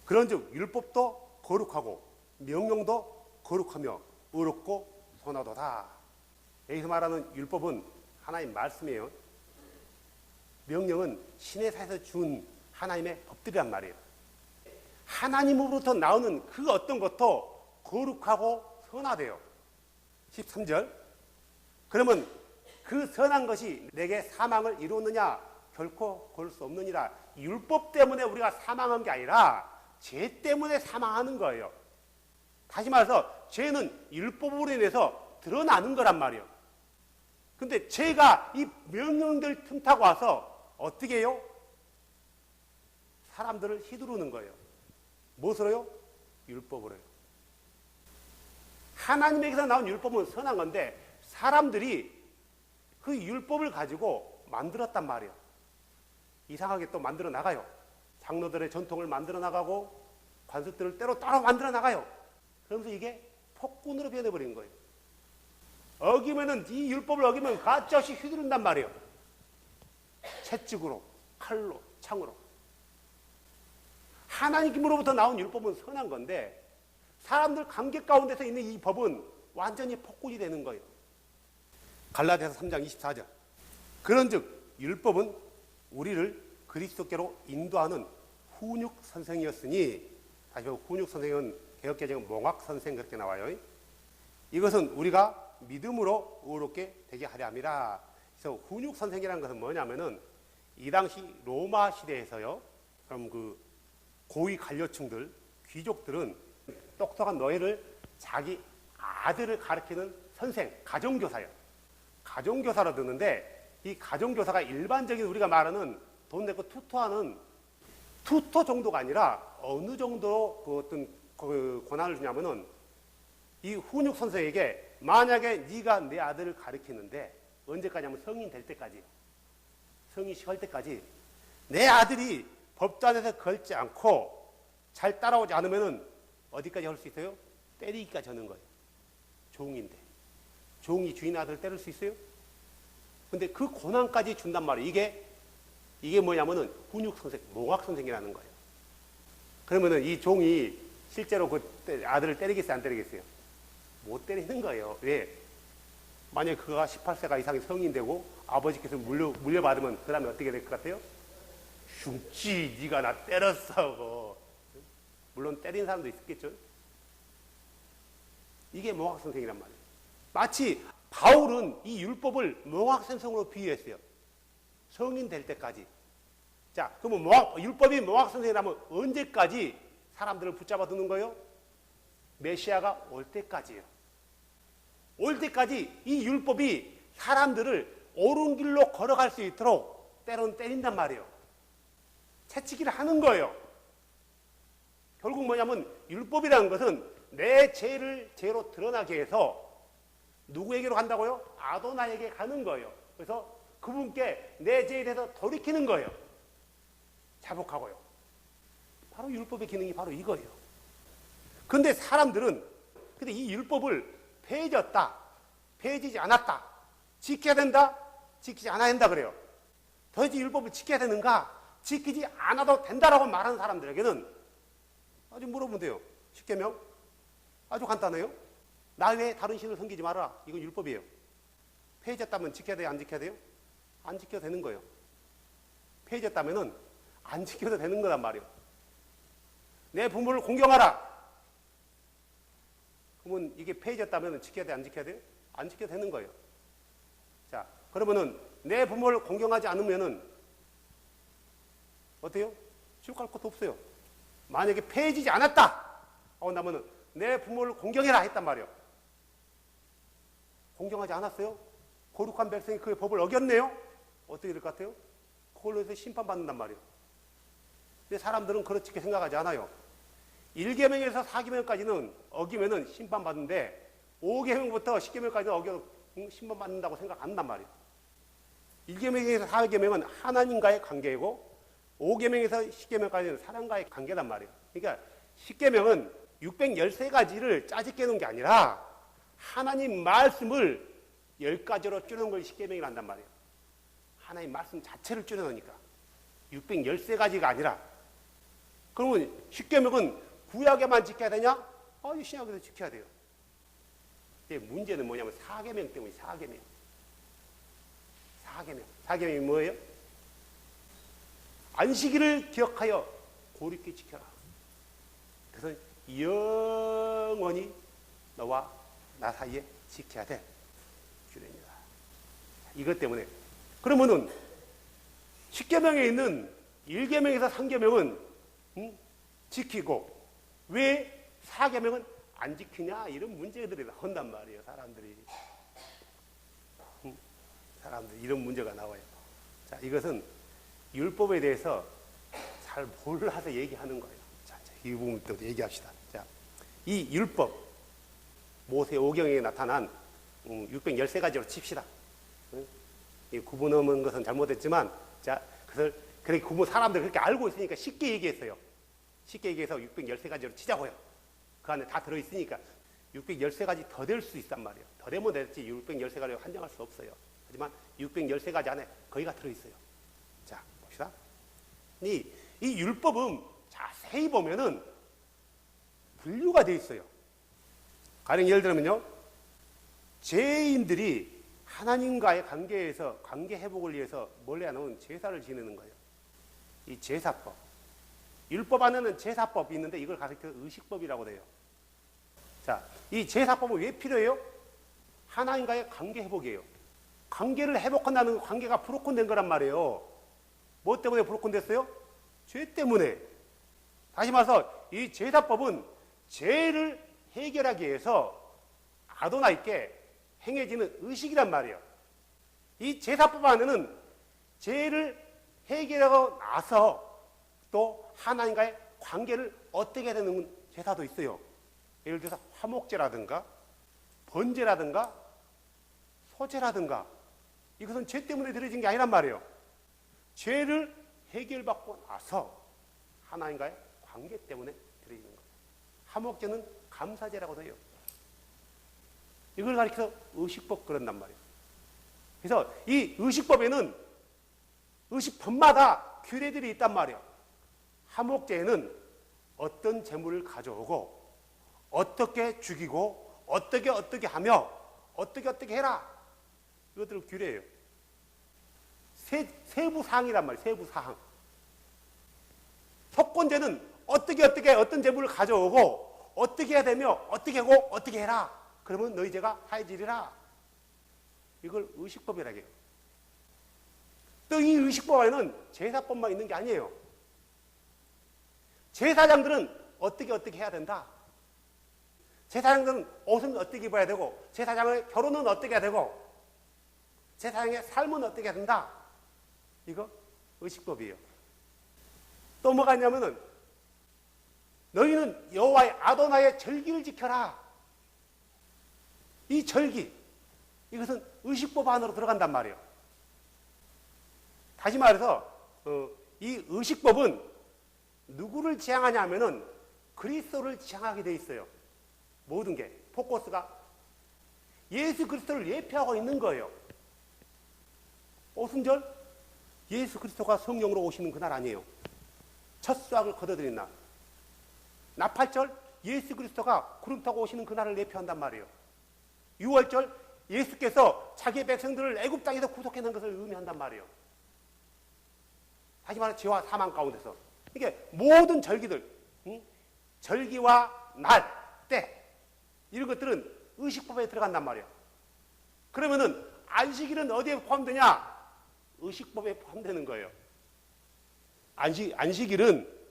그런즉 율법도 거룩하고 명령도 거룩하며 의롭고 선하도다. 여기서 말하는 율법은 하나님 말씀이에요. 명령은 신의 사에서 준 하나님의 법들이란 말이에요. 하나님으로부터 나오는 그 어떤 것도 거룩하고 선하대요. 13절. 그러면 그 선한 것이 내게 사망을 이루느냐? 결코 그럴 수 없느니라. 율법 때문에 우리가 사망한 게 아니라 죄 때문에 사망하는 거예요. 다시 말해서 죄는 율법으로 인해서 드러나는 거란 말이에요. 근데 죄가 이 명령들 틈타고 와서 어떻게 해요? 사람들을 휘두르는 거예요. 무엇으로요? 율법으로요. 하나님에게서 나온 율법은 선한 건데 사람들이 그 율법을 가지고 만들었단 말이에요. 이상하게 또 만들어 나가요. 장로들의 전통을 만들어 나가고 관습들을 때로 따로 만들어 나가요. 그러면서 이게 폭군으로 변해버린 거예요. 어기면은 이 율법을 어기면 가짜없이 휘두른단 말이에요. 채찍으로, 칼로, 창으로. 하나님으로부터 나온 율법은 선한 건데 사람들 관계 가운데서 있는 이 법은 완전히 폭군이 되는 거예요. 갈라디아서 3장 24절. 그런즉 율법은 우리를 그리스도께로 인도하는 훈육 선생이었으니, 다시 말해 훈육 선생은 개역개정은 몽학 선생 그렇게 나와요. 이것은 우리가 믿음으로 의롭게 되게 하려 함이라. 그래서 훈육 선생이라는 것은 뭐냐면은 이 당시 로마 시대에서요. 그럼 그 고위 관료층들, 귀족들은 똑똑한 노예를 자기 아들을 가르치는 선생, 가정교사예요. 가정교사로 듣는데 이 가정교사가 일반적인 우리가 말하는 돈 내고 투토하는 투토 정도가 아니라 어느 정도로 그 어떤 그 권한을 주냐면은 이 훈육 선생에게 만약에 네가 내 아들을 가르치는데 언제까지 하면 성인 될 때까지, 성인식 할 때까지 내 아들이 법단에서 걸지 않고 잘 따라오지 않으면은 어디까지 할 수 있어요? 때리기까지 하는 거예요. 종인데. 종이 주인 아들을 때릴 수 있어요? 근데 그 고난까지 준단 말이에요. 이게 뭐냐면은 훈육 선생, 몽학 선생이라는 거예요. 그러면은 이 종이 실제로 그 아들을 때리겠어요? 안 때리겠어요? 못 때리는 거예요. 왜? 만약에 그가 18세가 이상이 성인 되고 아버지께서 물려받으면 그 다음에 어떻게 될 것 같아요? 죽지, 네가 나 때렸어. 물론 때린 사람도 있었겠죠. 이게 몽학 선생이란 말이에요. 마치 바울은 이 율법을 몽학 선생으로 비유했어요. 성인 될 때까지. 자, 그러면 율법이 몽학 선생이라면 언제까지 사람들을 붙잡아 두는 거예요? 메시아가 올 때까지예요. 올 때까지 이 율법이 사람들을 옳은 길로 걸어갈 수 있도록 때로는 때린단 말이에요. 채찍질을 하는 거예요. 결국 뭐냐면 율법이라는 것은 내 죄를 죄로 드러나게 해서 누구에게로 간다고요? 아도나에게 가는 거예요. 그래서 그분께 내 죄에 대해서 돌이키는 거예요. 자복하고요. 바로 율법의 기능이 바로 이거예요. 그런데 사람들은 근데 이 율법을 폐해졌다, 폐해지지 않았다, 지켜야 된다, 지키지 않아야 된다 그래요. 도대체 율법을 지켜야 되는가, 지키지 않아도 된다라고 말하는 사람들에게는 아주 물어보면 돼요. 십계명 아주 간단해요. 나 외에 다른 신을 섬기지 마라. 이건 율법이에요. 폐해졌다면 지켜야 돼요? 안 지켜야 돼요? 안 지켜도 되는 거예요. 폐해졌다면 안 지켜도 되는 거란 말이에요. 내 부모를 공경하라. 그러면 이게 폐해졌다면 지켜야 돼? 안 지켜야 돼요? 안 지켜도 되는 거예요. 자, 그러면은 내 부모를 공경하지 않으면은 어때요? 지옥 갈 것도 없어요. 만약에 폐해지지 않았다. 나면은 내 부모를 공경해라 했단 말이에요. 공경하지 않았어요? 거룩한 백성이 그의 법을 어겼네요? 어떻게 될 것 같아요? 그걸로 해서 심판받는단 말이에요. 근데 사람들은 그렇게 생각하지 않아요. 1계명에서 4계명까지는 어기면은 심판받는데 5계명부터 10계명까지는 어겨도 심판받는다고 생각 안 한단 말이에요. 1계명에서 4계명은 하나님과의 관계이고 5계명에서 10계명까지는 사람과의 관계단 말이에요. 그러니까 10계명은 613가지를 짜집게 놓은 게 아니라 하나님 말씀을 10가지로 줄여놓은 걸 10계명이라 한단 말이에요. 하나님 말씀 자체를 줄여놓으니까 613가지가 아니라. 그러면 10계명은 구약에만 지켜야 되냐? 신약에도 지켜야 돼요. 근데 문제는 뭐냐면 4계명 때문에 4계명. 4계명이 뭐예요? 안식일을 기억하여 고리케 지켜라. 그래서 영원히 너와 나 사이에 지켜야 돼. 주례입니다. 이것 때문에. 그러면은 10계명에 있는 1계명에서 3계명은 지키고 왜 4계명은 안 지키냐? 이런 문제들이 나온단 말이에요. 사람들이 이런 문제가 나와요. 자, 이것은 율법에 대해서 잘 몰라서 얘기하는 거예요. 자, 이 부분부터 얘기합시다. 자, 이 율법, 모세 오경에 나타난 613가지로 칩시다. 이 구분 없는 것은 잘못했지만, 자, 그래서 그렇게 구분 사람들 그렇게 알고 있으니까 쉽게 얘기했어요. 쉽게 얘기해서 613가지로 치자고요. 그 안에 다 들어있으니까 613가지 더 될 수 있단 말이에요. 더 되면 될지 613가지로 한정할 수 없어요. 하지만 613가지 안에 거기가 들어있어요. 자, 봅시다. 이 율법은 자세히 보면은 분류가 되어 있어요. 가령 예를 들면요. 죄인들이 하나님과의 관계에서 관계 회복을 위해서 뭘 해야 하는 제사를 지내는 거예요. 이 제사법. 율법 안에는 제사법이 있는데 이걸 가리켜서 의식법이라고 돼요. 자, 이 제사법은 왜 필요해요? 하나님과의 관계 회복이에요. 관계를 회복한다는 관계가 브로큰 된 거란 말이에요. 뭐 때문에 브로큰 됐어요? 죄 때문에. 다시 말해서 이 제사법은 죄를 해결하기 위해서 아도나이께 행해지는 의식이란 말이에요. 이 제사법 안에는 죄를 해결하고 나서 또 하나님과의 관계를 어떻게 해야 되는 제사도 있어요. 예를 들어서 화목제라든가 번제라든가 소제라든가 이것은 죄 때문에 드려진 게 아니란 말이에요. 죄를 해결받고 나서 하나님과의 관계 때문에 드려지는 거예요. 화목제는 감사제라고 해요. 이걸 가리켜서 의식법 그런단 말이에요. 그래서 이 의식법에는 의식법마다 규례들이 있단 말이에요. 화목제에는 어떤 재물을 가져오고 어떻게 죽이고 어떻게 하며 어떻게 해라. 이것들을 규례예요. 세부 사항이란 말이에요. 세부 사항. 속건제는 어떤 재물을 가져오고 어떻게 해야 되며 어떻게 하고 어떻게 해라. 그러면 너희 죄가 사해지리라. 이걸 의식법이라 해요. 또 이 의식법 안에는 제사법만 있는 게 아니에요. 제사장들은 어떻게 해야 된다. 제사장들은 옷은 어떻게 입어야 되고 제사장의 결혼은 어떻게 해야 되고 제사장의 삶은 어떻게 해야 된다. 이거 의식법이에요. 또 뭐가 있냐면은 너희는 여호와의 아도나의 절기를 지켜라. 이 절기, 이것은 의식법 안으로 들어간단 말이에요. 다시 말해서 이 의식법은 누구를 지향하냐 하면은 그리스도를 지향하게 돼 있어요. 모든 게 포커스가 예수 그리스도를 예표하고 있는 거예요. 오순절 예수 그리스도가 성령으로 오시는 그날 아니에요. 첫 수확을 거둬들인 날. 나팔절 예수 그리스도가 구름 타고 오시는 그날을 예표한단 말이에요. 6월절 예수께서 자기의 백성들을 애굽 땅에서 구속해낸 것을 의미한단 말이에요. 다시 말해 죄와 사망 가운데서. 이게 모든 절기들, 절기와 날, 때 이런 것들은 의식법에 들어간단 말이에요. 그러면은 안식일은 어디에 포함되냐? 의식법에 포함되는 거예요. 안식일은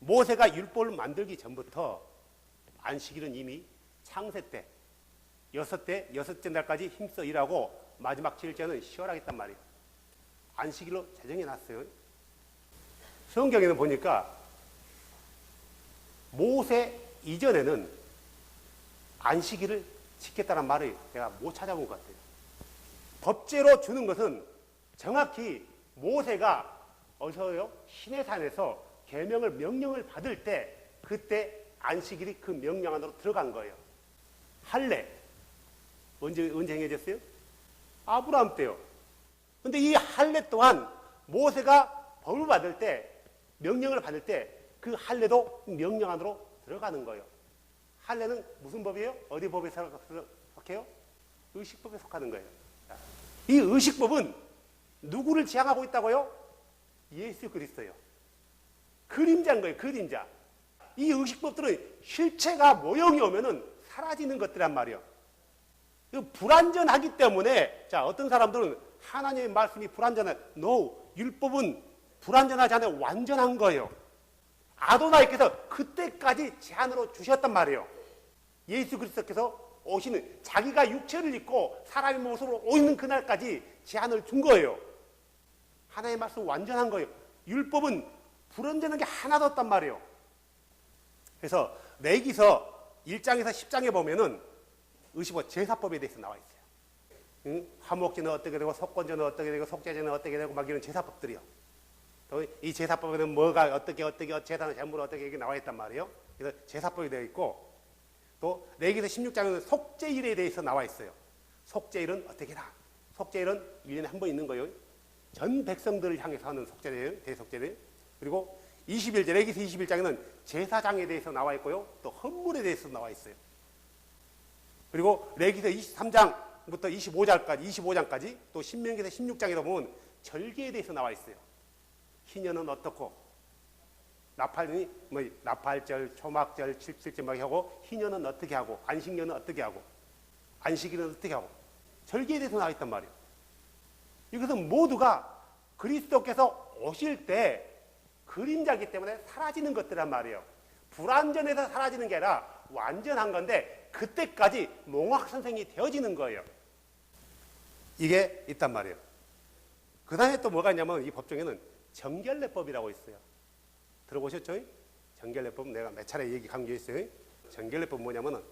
모세가 율법을 만들기 전부터 안식일은 이미 창세 때 여섯째 날까지 힘써 일하고 마지막 7일째는 쉬어라겠단 말이에요. 안식일로 제정해 놨어요. 성경에는 보니까 모세 이전에는 안식일을 지켰다는 말을 내가 못 찾아본 것 같아요. 법제로 주는 것은 정확히 모세가 어디서요? 시내산에서 계명을 명령을 받을 때 그때 안식일이 그 명령 안으로 들어간 거예요. 할례 언제 행해졌어요? 아브라함 때요. 근데 이 할례 또한 모세가 법을 받을 때 명령을 받을 때 그 할례도 명령 안으로 들어가는 거예요. 할례는 무슨 법이에요? 어디 법에 속해요? 의식법에 속하는 거예요. 이 의식법은 누구를 지향하고 있다고요? 예수 그리스도예요. 그림자인 거예요. 그림자. 이 의식법들은 실체가 모형이 오면은 사라지는 것들란 말이에요. 불완전하기 때문에 자 어떤 사람들은 하나님의 말씀이 불완전한 no 율법은 불완전하지 않아요. 완전한 거예요. 아도나이께서 그때까지 제한으로 주셨단 말이에요. 예수 그리스도께서 오시는 자기가 육체를 입고 사람의 모습으로 오는 그날까지 제한을 준 거예요. 하나님의 말씀 완전한 거예요. 율법은 불완전한 게 하나도 없단 말이에요. 그래서 레위기서 1장에서 10장에 보면은 의식법 제사법에 대해서 나와 있어요. 응? 화목제는 어떻게 되고 속건제는 어떻게 되고 속죄제는 어떻게 되고 막 이런 제사법들이요. 또 이 제사법에는 뭐가 어떻게 제사는 재물 어떻게 이게 나와 있단 말이에요. 그래서 제사법이 되어 있고 또 레위기서 16장에는 속죄일에 대해서 나와 있어요. 속죄일은 어떻게 해라. 속죄일은 1년에 한 번 있는 거예요. 전 백성들을 향해서 하는 속죄일, 대속죄일. 그리고 21절, 레위기서 21장에는 제사장에 대해서 나와 있고요. 또 헌물에 대해서 나와 있어요. 그리고 레위기서 23장부터 25장까지 또 신명기서 16장에 보면 절기에 대해서 나와 있어요. 희년은 어떻고 나팔절, 초막절, 칠칠절 막 하고 희년은 어떻게 하고 안식년은 어떻게 하고 안식일은 어떻게 하고 절기에 대해서 나와 있단 말이에요. 이것은 모두가 그리스도께서 오실 때 그림자이기 때문에 사라지는 것들란 말이에요. 불완전해서 사라지는 게 아니라 완전한 건데 그때까지 몽학선생이 되어지는 거예요. 이게 있단 말이에요. 그 다음에 또 뭐가 있냐면 이 법정에는 정결례법이라고 있어요. 들어보셨죠? 정결례법 내가 몇 차례 강조했어요. 정결례법 뭐냐면은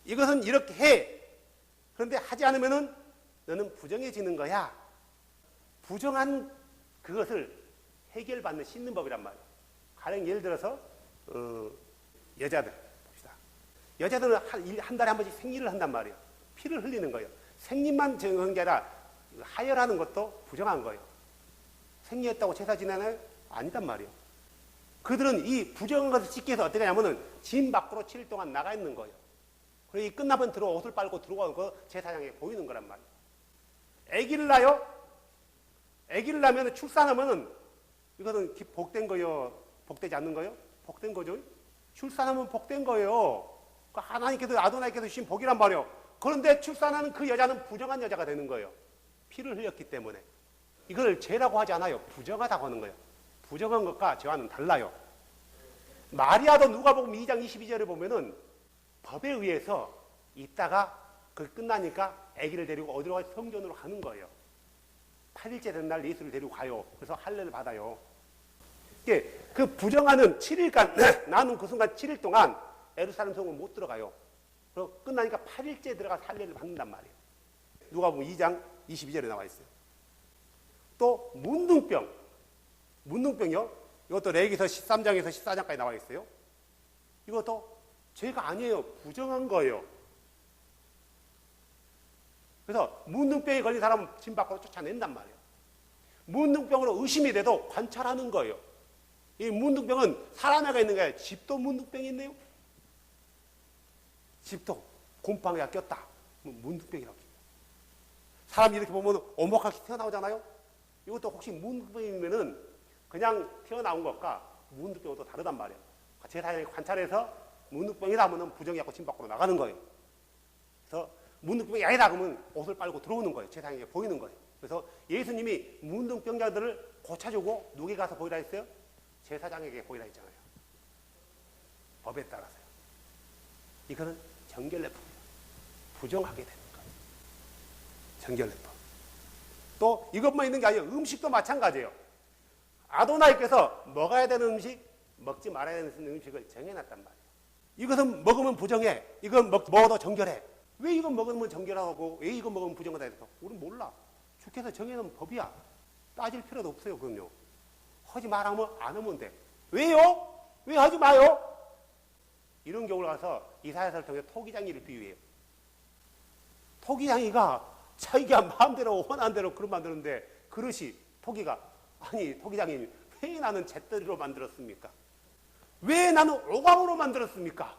이것은 이렇게 해. 그런데 하지 않으면은 너는 부정해지는 거야. 부정한 그것을 해결받는 씻는 법이란 말이에요. 가령 예를 들어서 여자들 봅시다. 여자들은 한 달에 한 번씩 생리를 한단 말이에요. 피를 흘리는 거예요. 생리만 정한 게 아니라 하혈하는 것도 부정한 거예요. 생리했다고 제사 지내나요? 아니단 말이에요. 그들은 이 부정한 것을 씻기 위해서 어떻게 하냐면은 진 밖으로 7일 동안 나가 있는 거예요. 그리고 끝나면 옷을 빨고 들어가는 거 제사장에 보이는 거란 말이에요. 아기를 낳아요? 아기를 낳으면 출산하면은 이거는 복된 거요? 복되지 않는 거요? 복된 거죠. 출산하면 복된 거예요. 하나님께서 아도나이께서 주신 복이란 말이에요. 그런데 출산하는 그 여자는 부정한 여자가 되는 거예요. 피를 흘렸기 때문에. 이걸 죄라고 하지 않아요. 부정하다고 하는 거예요. 부정한 것과 죄와는 달라요. 마리아도 누가복음 2장 22절에 보면은 법에 의해서 있다가 그 끝나니까 아기를 데리고 어디로 가요? 성전으로 가는 거예요. 8일째 된 날 예수를 데리고 가요. 그래서 할례를 받아요. 그 부정하는 7일간 나는 그 순간 7일 동안 예루살렘 성을 못 들어가요. 그리고 끝나니까 8일째 들어가서 할례를 받는단 말이에요. 누가복음 2장 22절에 나와 있어요. 또 문둥병이요. 이것도 레위기서 13장에서 14장까지 나와 있어요. 이것도 죄가 아니에요. 부정한 거예요. 그래서 문둥병에 걸린 사람은 진 밖으로 쫓아낸단 말이에요. 문둥병으로 의심이 돼도 관찰하는 거예요. 이 문둥병은 사람에게 있는 게 아니라 집도 문둥병이 있네요. 집도 곰팡이가 꼈다. 문둥병이라고 합니다. 사람이 이렇게 보면 오목하게 튀어나오잖아요. 이것도 혹시 문둥병이면은 그냥 튀어나온 것과 문둥병도 다르단 말이에요. 제사장이 관찰해서 문둥병이다 하면 부정해갖고 진 밖으로 나가는 거예요. 그래서 문둥병이 아니다 그러면 옷을 빨고 들어오는 거예요. 제사장에게 보이는 거예요. 그래서 예수님이 문둥병자들을 고쳐주고 누구에게 가서 보이라 했어요? 제사장에게 보이라 했잖아요. 법에 따라서요. 이거는 정결례법이에요. 부정하게 되는 거예요. 정결례법. 또 이것만 있는 게 아니에요. 음식도 마찬가지예요. 아도나이께서 먹어야 되는 음식, 먹지 말아야 되는 음식을 정해놨단 말이에요. 이것은 먹으면 부정해. 이건 먹어도 정결해. 왜 이건 먹으면 정결하고 왜 이건 먹으면 부정하다 해서 우리는 몰라. 주께서 정해놓은 법이야. 따질 필요도 없어요. 그럼요. 하지 말하면 안 하면 돼. 왜요? 왜 하지 마요? 이런 경우를 가서 이사야서를 통해 토기장이를 비유해요. 토기장이가 자기가 마음대로 원하는 대로 그릇 만드는데 그릇이 토기장이 왜 나는 잿더리로 만들었습니까? 왜 나는 오광으로 만들었습니까?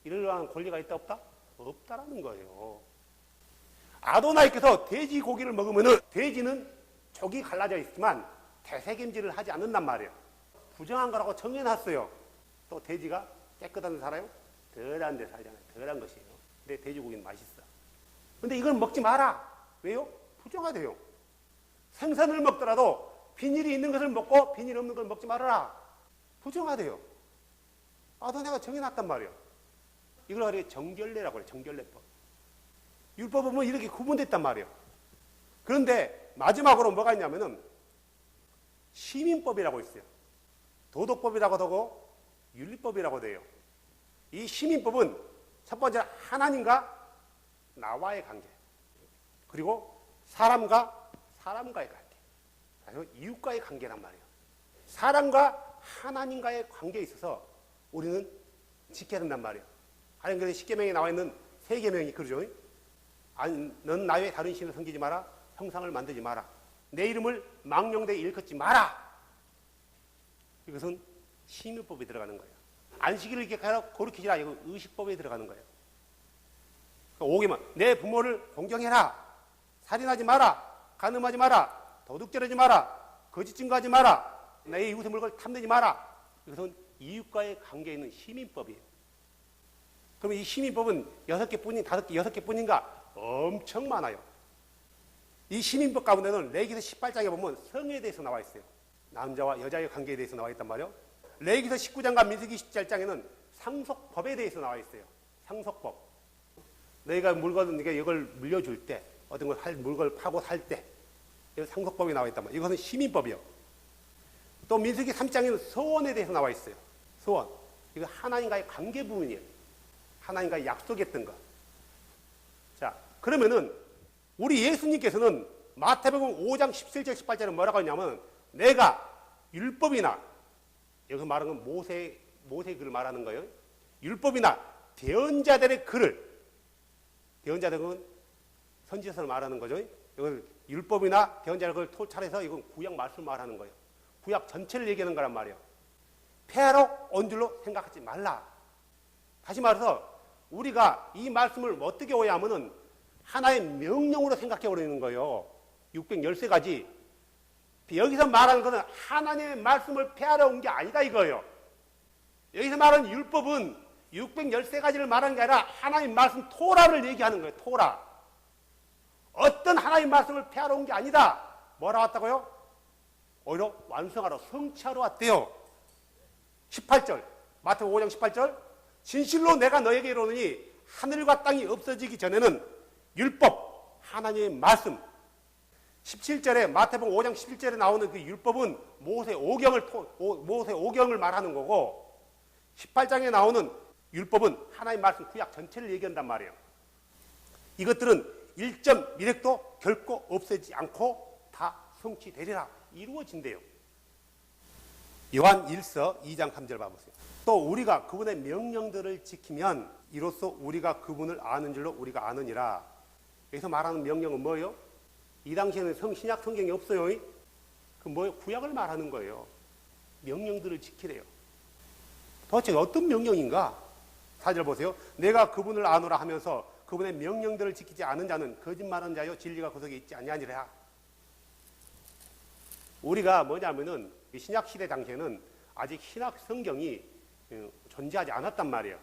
이러한 권리가 있다 없다? 없다라는 거예요. 아도나이께서 돼지 고기를 먹으면 돼지는 족이 갈라져 있지만 대세김질을 하지 않는단 말이에요. 부정한 거라고 정해놨어요. 또 돼지가 깨끗한 데 살아요? 덜한 데 살잖아요. 덜한 것이에요. 근데 돼지고기는 맛있어. 근데 이걸 먹지 마라. 왜요? 부정하대요. 생선을 먹더라도 비닐이 있는 것을 먹고 비닐 없는 걸 먹지 말아라. 부정하대요. 아도나이가 정해놨단 말이에요. 이걸 우리가 정결례라고 해요. 정결례법. 율법은 보면 이렇게 구분됐단 말이에요. 그런데 마지막으로 뭐가 있냐면은 시민법이라고 있어요. 도덕법이라고도 하고 윤리법이라고도 해요. 이 시민법은 첫 번째 하나님과 나와의 관계, 그리고 사람과 사람과의 관계, 그리고 이웃과의 관계란 말이에요. 사람과 하나님과의 관계에 있어서 우리는 지켜야 된단 말이에요. 아니, 그래서 십계명에 나와 있는 세 계명이 그러죠. 아니, 넌 나 외에 다른 신을 섬기지 마라. 형상을 만들지 마라. 내 이름을 망령되이 일컫지 마라. 이것은 시민법에 들어가는 거예요. 안식일을 이렇게 거룩히지라. 이건 의식법에 들어가는 거예요. 그러니까 5계명. 내 부모를 존경해라. 살인하지 마라. 간음하지 마라. 도둑질하지 마라. 거짓 증거하지 마라. 내 이웃의 물건을 탐내지 마라. 이것은 이웃과의 관계에 있는 시민법이에요. 그럼 이 시민법은 6개뿐인, 5개, 6개뿐인가? 엄청 많아요. 이 시민법 가운데는 레위기서 18장에 보면 성에 대해서 나와 있어요. 남자와 여자의 관계에 대해서 나와 있단 말이에요. 레위기서 19장과 민수기 17장에는 상속법에 대해서 나와 있어요. 상속법. 너희가 이걸 물려줄 때, 어떤 물건을 파고 살 때, 상속법이 나와 있단 말이에요. 이것은 시민법이요. 또 민수기 3장에는 서원에 대해서 나와 있어요. 서원. 이거 하나님과의 관계 부분이에요. 하나님과 약속했던 것. 자, 그러면은 우리 예수님께서는 마태복음 5장 17절 18절에 뭐라고 하냐면 내가 율법이나 여기서 말하는 건 모세 글을 말하는 거예요. 율법이나 대언자들의 글을 대언자들은 건 선지서를 말하는 거죠. 이걸 율법이나 대언자들의 글을 토찰해서 이건 구약 말씀을 말하는 거예요. 구약 전체를 얘기하는 거란 말이에요. 폐하로 온 줄로 생각하지 말라. 다시 말해서 우리가 이 말씀을 어떻게 오해하면은 하나의 명령으로 생각해 버리는 거예요. 613가지. 여기서 말하는 것은 하나님의 말씀을 폐하러 온 게 아니다 이거예요. 여기서 말하는 율법은 613가지를 말하는 게 아니라 하나님 말씀 토라를 얘기하는 거예요. 토라. 어떤 하나님 말씀을 폐하러 온 게 아니다. 뭐라 왔다고요? 오히려 완성하러 성취하러 왔대요. 18절 마태복음 5장 18절 진실로 내가 너에게 이르노니 하늘과 땅이 없어지기 전에는 율법 하나님의 말씀 17절에 마태복음 5장 17절에 나오는 그 율법은 모세 5경을 말하는 거고 18장에 나오는 율법은 하나님의 말씀 구약 전체를 얘기한단 말이에요. 이것들은 1점 미력도 결코 없애지 않고 다 성취되리라 이루어진대요. 요한 1서 2장 3절 봐보세요. 또 우리가 그분의 명령들을 지키면 이로써 우리가 그분을 아는 줄로 우리가 아느니라. 여기서 말하는 명령은 뭐예요? 이 당시에는 신약 성경이 없어요. 그 뭐예요? 구약을 말하는 거예요. 명령들을 지키래요. 도대체 어떤 명령인가? 4절 보세요. 내가 그분을 아노라 하면서 그분의 명령들을 지키지 않은 자는 거짓말하는 자요 진리가 그 속에 있지 아니하니라. 우리가 뭐냐면은 신약 시대 당시에는 아직 신약 성경이 존재하지 않았단 말이에요.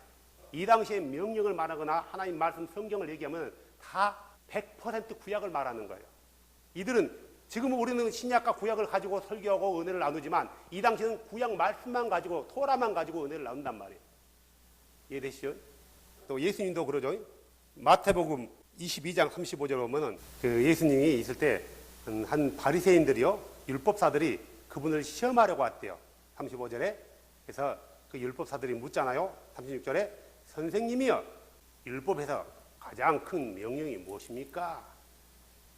이 당시에 명령을 말하거나 하나님 말씀 성경을 얘기하면 다 100% 구약을 말하는 거예요. 이들은 지금 우리는 신약과 구약을 가지고 설교하고 은혜를 나누지만 이 당시에는 구약 말씀만 가지고 토라만 가지고 은혜를 나눈단 말이에요. 이해되시죠? 또 예수님도 그러죠. 마태복음 22장 35절 보면은 그 예수님이 있을 때 한 바리새인들이요 율법사들이 그분을 시험하려고 왔대요. 35절에. 그래서 그 율법사들이 묻잖아요. 36절에 선생님이여 율법에서 가장 큰 명령이 무엇입니까?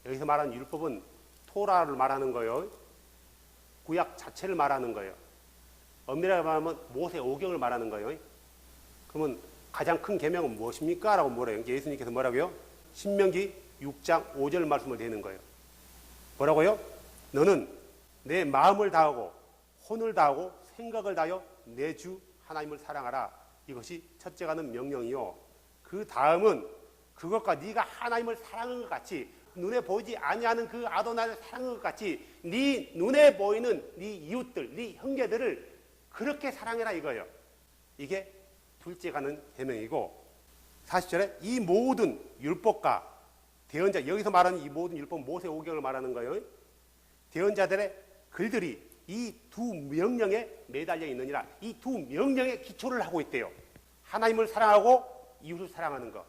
여기서 말하는 율법은 토라를 말하는 거예요. 구약 자체를 말하는 거예요. 엄밀하게 말하면 모세 오경을 말하는 거예요. 그러면 가장 큰 계명은 무엇입니까? 라고 물어요. 예수님께서 뭐라고요? 신명기 6장 5절 말씀을 드리는 거예요. 뭐라고요? 너는 내 마음을 다하고 혼을 다하고 생각을 다하여 내 주 하나님을 사랑하라. 이것이 첫째가는 명령이요. 그 다음은 그것과 네가 하나님을 사랑하는 것 같이 눈에 보이지 아니하는 그 아도나를 사랑하는 것 같이 네 눈에 보이는 네 이웃들, 네 형제들을 그렇게 사랑해라 이거예요. 이게 둘째가는 계명이고 40절에 이 모든 율법과 대언자 여기서 말하는 이 모든 율법 모세 오경을 말하는 거예요. 대언자들의 글들이 이 두 명령에 매달려 있느니라. 이 두 명령에 기초를 하고 있대요. 하나님을 사랑하고 이웃을 사랑하는 것.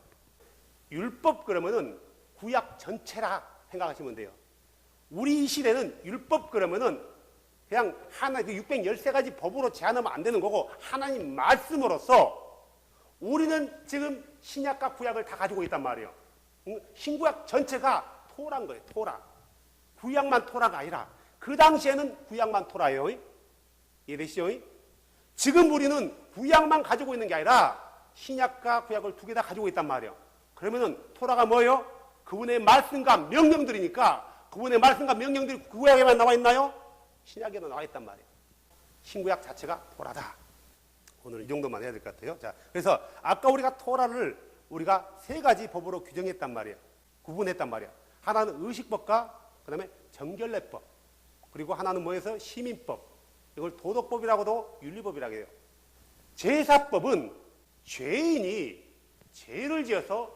율법 그러면은 구약 전체라 생각하시면 돼요. 우리 시대는 율법 그러면은 그냥 하나 613가지 법으로 제한하면 안 되는 거고 하나님 말씀으로서 우리는 지금 신약과 구약을 다 가지고 있단 말이에요. 신구약 전체가 토라인 거예요. 토라. 구약만 토라가 아니라 그 당시에는 구약만 토라예요. 이해되시죠? 지금 우리는 구약만 가지고 있는 게 아니라 신약과 구약을 두 개 다 가지고 있단 말이에요. 그러면은 토라가 뭐예요? 그분의 말씀과 명령들이니까 그분의 말씀과 명령들이 구약에만 나와 있나요? 신약에도 나와 있단 말이에요. 신구약 자체가 토라다. 오늘 이 정도만 해야 될 것 같아요. 자, 그래서 아까 우리가 토라를 우리가 세 가지 법으로 규정했단 말이에요. 구분했단 말이에요. 하나는 의식법과 그다음에 정결례법. 그리고 하나는 뭐해서 시민법. 이걸 도덕법이라고도 윤리법이라고 해요. 제사법은 죄인이 죄를 지어서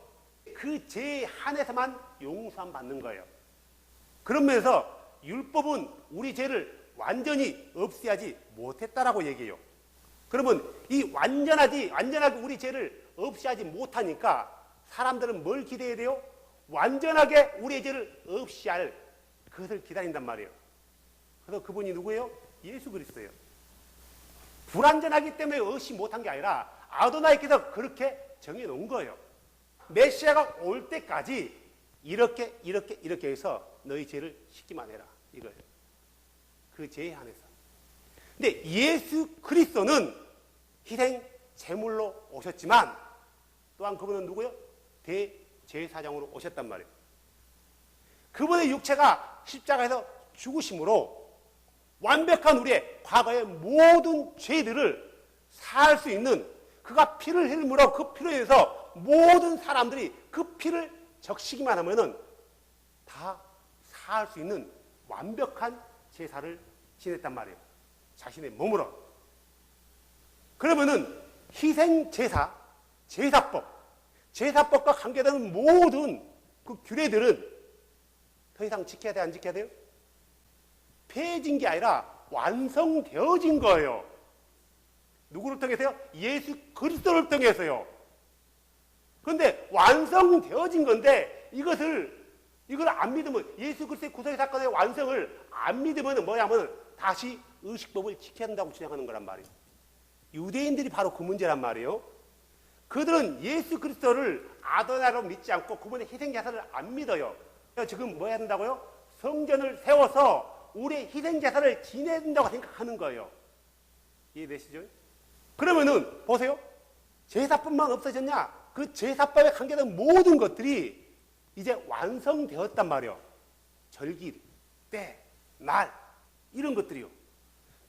그 죄에 한해서만 용서함 받는 거예요. 그런 면에서 율법은 우리 죄를 완전히 없애야지 못했다라고 얘기해요. 그러면 이 완전하게 우리 죄를 없애하지 못하니까 사람들은 뭘 기대해야 돼요? 완전하게 우리의 죄를 없애할 그것을 기다린단 말이에요. 그래서 그분이 누구예요? 예수 그리스도예요. 불완전하기 때문에 없이 못한 게 아니라 아도나이께서 그렇게 정해놓은 거예요. 메시아가 올 때까지 이렇게 해서 너희 죄를 씻기만 해라 이거예요. 그 죄에 한해서. 근데 예수 그리스도는 희생 제물로 오셨지만 또한 그분은 누구요? 대제사장으로 오셨단 말이에요. 그분의 육체가 십자가에서 죽으심으로 완벽한 우리의 과거의 모든 죄들을 사할 수 있는 그가 피를 흘림으로 그 피로 인해서 모든 사람들이 그 피를 적시기만 하면은 다 사할 수 있는 완벽한 제사를 지냈단 말이에요. 자신의 몸으로. 그러면은 희생 제사, 제사법과 관계되는 모든 그 규례들은 더 이상 지켜야 돼, 안 지켜야 돼요? 폐해진 게 아니라 완성되어진 거예요. 누구를 통해서요? 예수 그리스도를 통해서요. 그런데 완성되어진 건데 이걸 안 믿으면 예수 그리스도의 구속의 사건의 완성을 안 믿으면 뭐냐면 다시 의식법을 지켜야 한다고 주장하는 거란 말이에요. 유대인들이 바로 그 문제란 말이에요. 그들은 예수 그리스도를 아도나로 믿지 않고 그분의 희생제사를 안 믿어요. 지금 뭐 해야 된다고요? 성전을 세워서 우리의 희생제사를 지내야 된다고 생각하는 거예요. 이해되시죠? 그러면은 보세요. 제사뿐만 없어졌냐? 그 제사법에 관계된 모든 것들이 이제 완성되었단 말이에요. 절기, 때, 날 이런 것들이요.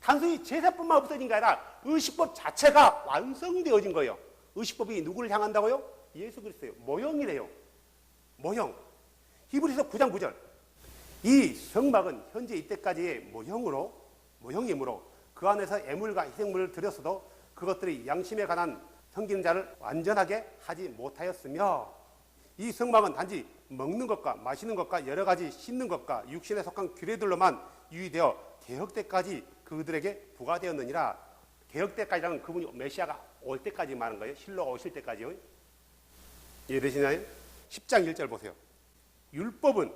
단순히 제사뿐만 없어진 게 아니라 의식법 자체가 완성되어진 거예요. 의식법이 누구를 향한다고요? 예수 그리스도예요. 모형이래요. 모형. 히브리서 9장 9절. 이 성막은 현재 이때까지의 모형이므로 그 안에서 애물과 희생물을 드렸어도 그것들이 양심에 관한 섬기는 자를 완전하게 하지 못하였으며 이 성막은 단지 먹는 것과 마시는 것과 여러 가지 씻는 것과 육신에 속한 규례들로만 유의되어 개혁 때까지 그들에게 부과되었느니라. 개혁 때까지라는 그분이 메시아가 올 때까지 말하는 거예요. 실로 오실 때까지요. 이해되시나요? 10장 1절 보세요. 율법은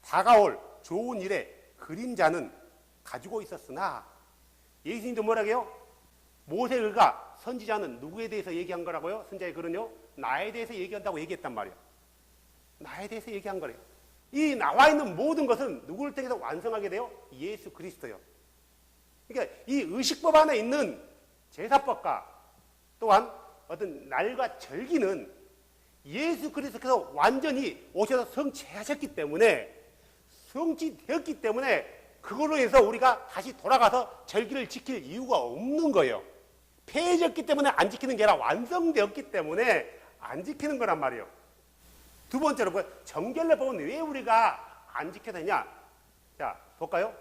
다가올 좋은 일의 그림자는 가지고 있었으나 예수님도 뭐라고요? 모세가 선지자는 누구에 대해서 얘기한 거라고요? 선지자의 글은요, 나에 대해서 얘기한다고 얘기했단 말이에요. 나에 대해서 얘기한 거래요. 이 나와 있는 모든 것은 누구를 통해서 완성하게 돼요? 예수 그리스도요. 그러니까 이 의식법 안에 있는 제사법과 또한 어떤 날과 절기는 예수 그리스도께서 완전히 오셔서 성취하셨기 때문에, 성취되었기 때문에 그걸로 해서 우리가 다시 돌아가서 절기를 지킬 이유가 없는 거예요. 폐해졌기 때문에 안 지키는 게 아니라 완성되었기 때문에 안 지키는 거란 말이에요. 두 번째로 정결례법은 왜 우리가 안 지켜야 되냐? 자, 볼까요?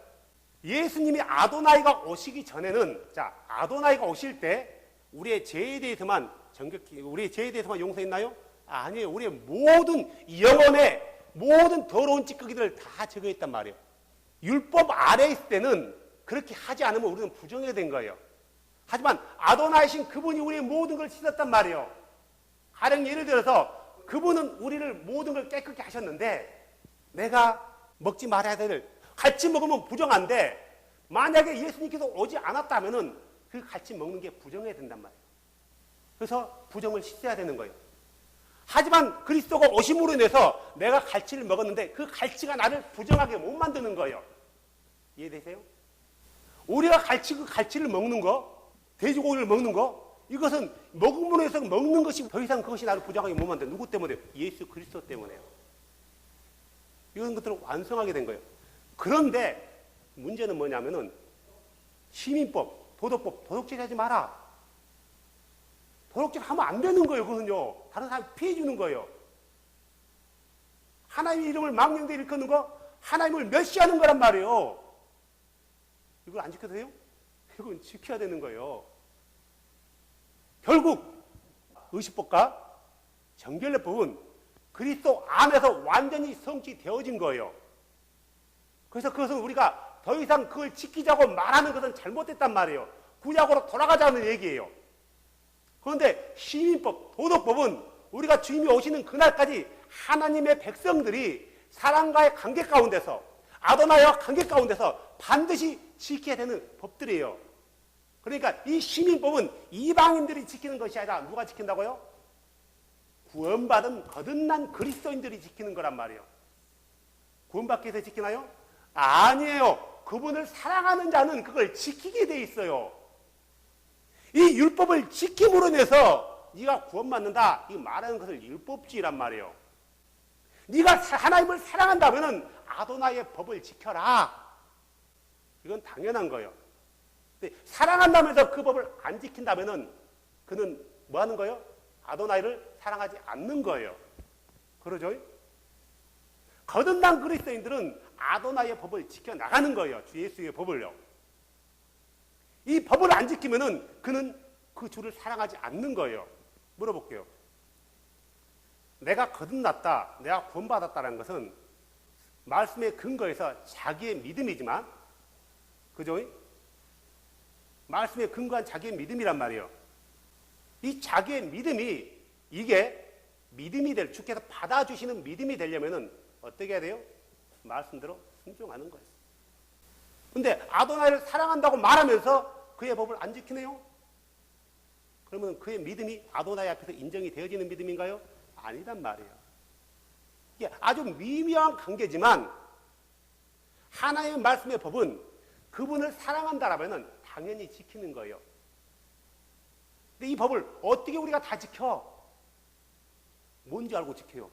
예수님이 아도나이가 오시기 전에는, 자, 아도나이가 오실 때 우리의 죄에 대해서만 우리의 죄에 대해서만 용서했나요? 아니에요. 우리의 모든 영혼의 모든 더러운 찌꺼기들을 다 제거했단 말이에요. 율법 아래에 있을 때는 그렇게 하지 않으면 우리는 부정해야 된 거예요. 하지만 아도나이신 그분이 우리의 모든 걸 씻었단 말이에요. 가령 예를 들어서 그분은 우리를 모든 걸 깨끗게 하셨는데, 내가 먹지 말아야 될, 같이 먹으면 부정한데, 만약에 예수님께서 오지 않았다면은 그 같이 먹는 게 부정해야 된단 말이에요. 그래서 부정을 씻어야 되는 거예요. 하지만 그리스도가 오심으로 인해서 내가 갈치를 먹었는데 그 갈치가 나를 부정하게 못 만드는 거예요. 이해되세요? 우리가 그 갈치를 먹는 거, 돼지고기를 먹는 거, 이것은 먹음으로 해서 먹는 것이 더 이상 그것이 나를 부정하게 못 만드는, 누구 때문에요? 예수 그리스도 때문에요. 이런 것들을 완성하게 된 거예요. 그런데 문제는 뭐냐면은 시민법, 도덕법, 도덕질 하지 마라. 도덕질 하면 안 되는 거예요. 그거는요. 다른 사람 피해 주는 거예요. 하나님의 이름을 망령되이 일컫는 거, 하나님을 멸시하는 거란 말이에요. 이걸 안 지켜도 돼요? 이건 지켜야 되는 거예요. 결국 의식법과 정결례법은 그리스도 안에서 완전히 성취되어진 거예요. 그래서 그것은 우리가 더 이상 그걸 지키자고 말하는 것은 잘못됐단 말이에요. 구약으로 돌아가자는 얘기예요. 그런데 시민법, 도덕법은 우리가 주님이 오시는 그날까지 하나님의 백성들이 사랑과의 관계 가운데서, 아도나이와 관계 가운데서 반드시 지켜야 되는 법들이에요. 그러니까 이 시민법은 이방인들이 지키는 것이 아니라 누가 지킨다고요? 구원받은 거듭난 그리스도인들이 지키는 거란 말이에요. 구원받기 위해서 지키나요? 아니에요. 그분을 사랑하는 자는 그걸 지키게 돼 있어요. 이 율법을 지킴으로 인해서 네가 구원받는다, 이 말하는 것을 율법주의란 말이에요. 네가 하나님을 사랑한다면 아도나이의 법을 지켜라. 이건 당연한 거예요. 근데 사랑한다면서 그 법을 안 지킨다면 그는 뭐 하는 거예요? 아도나이를 사랑하지 않는 거예요. 그러죠? 거듭난 그리스도인들은 아도나이의 법을 지켜나가는 거예요. 주 예수의 법을요. 이 법을 안 지키면은 그는 그 주를 사랑하지 않는 거예요. 물어볼게요. 내가 거듭났다, 내가 구원받았다는 것은 말씀의 근거에서 자기의 믿음이지만, 그죠? 말씀에 근거한 자기의 믿음이란 말이에요. 이 자기의 믿음이, 이게 믿음이 주께서 받아주시는 믿음이 되려면은 어떻게 해야 돼요? 말씀대로 순종하는 거예요. 근데 아도나이를 사랑한다고 말하면서 그의 법을 안 지키네요? 그러면 그의 믿음이 아도나이 앞에서 인정이 되어지는 믿음인가요? 아니란 말이에요. 이게 아주 미묘한 관계지만 하나님의 말씀의 법은 그분을 사랑한다라면 당연히 지키는 거예요. 근데 이 법을 어떻게 우리가 다 지켜? 뭔지 알고 지켜요?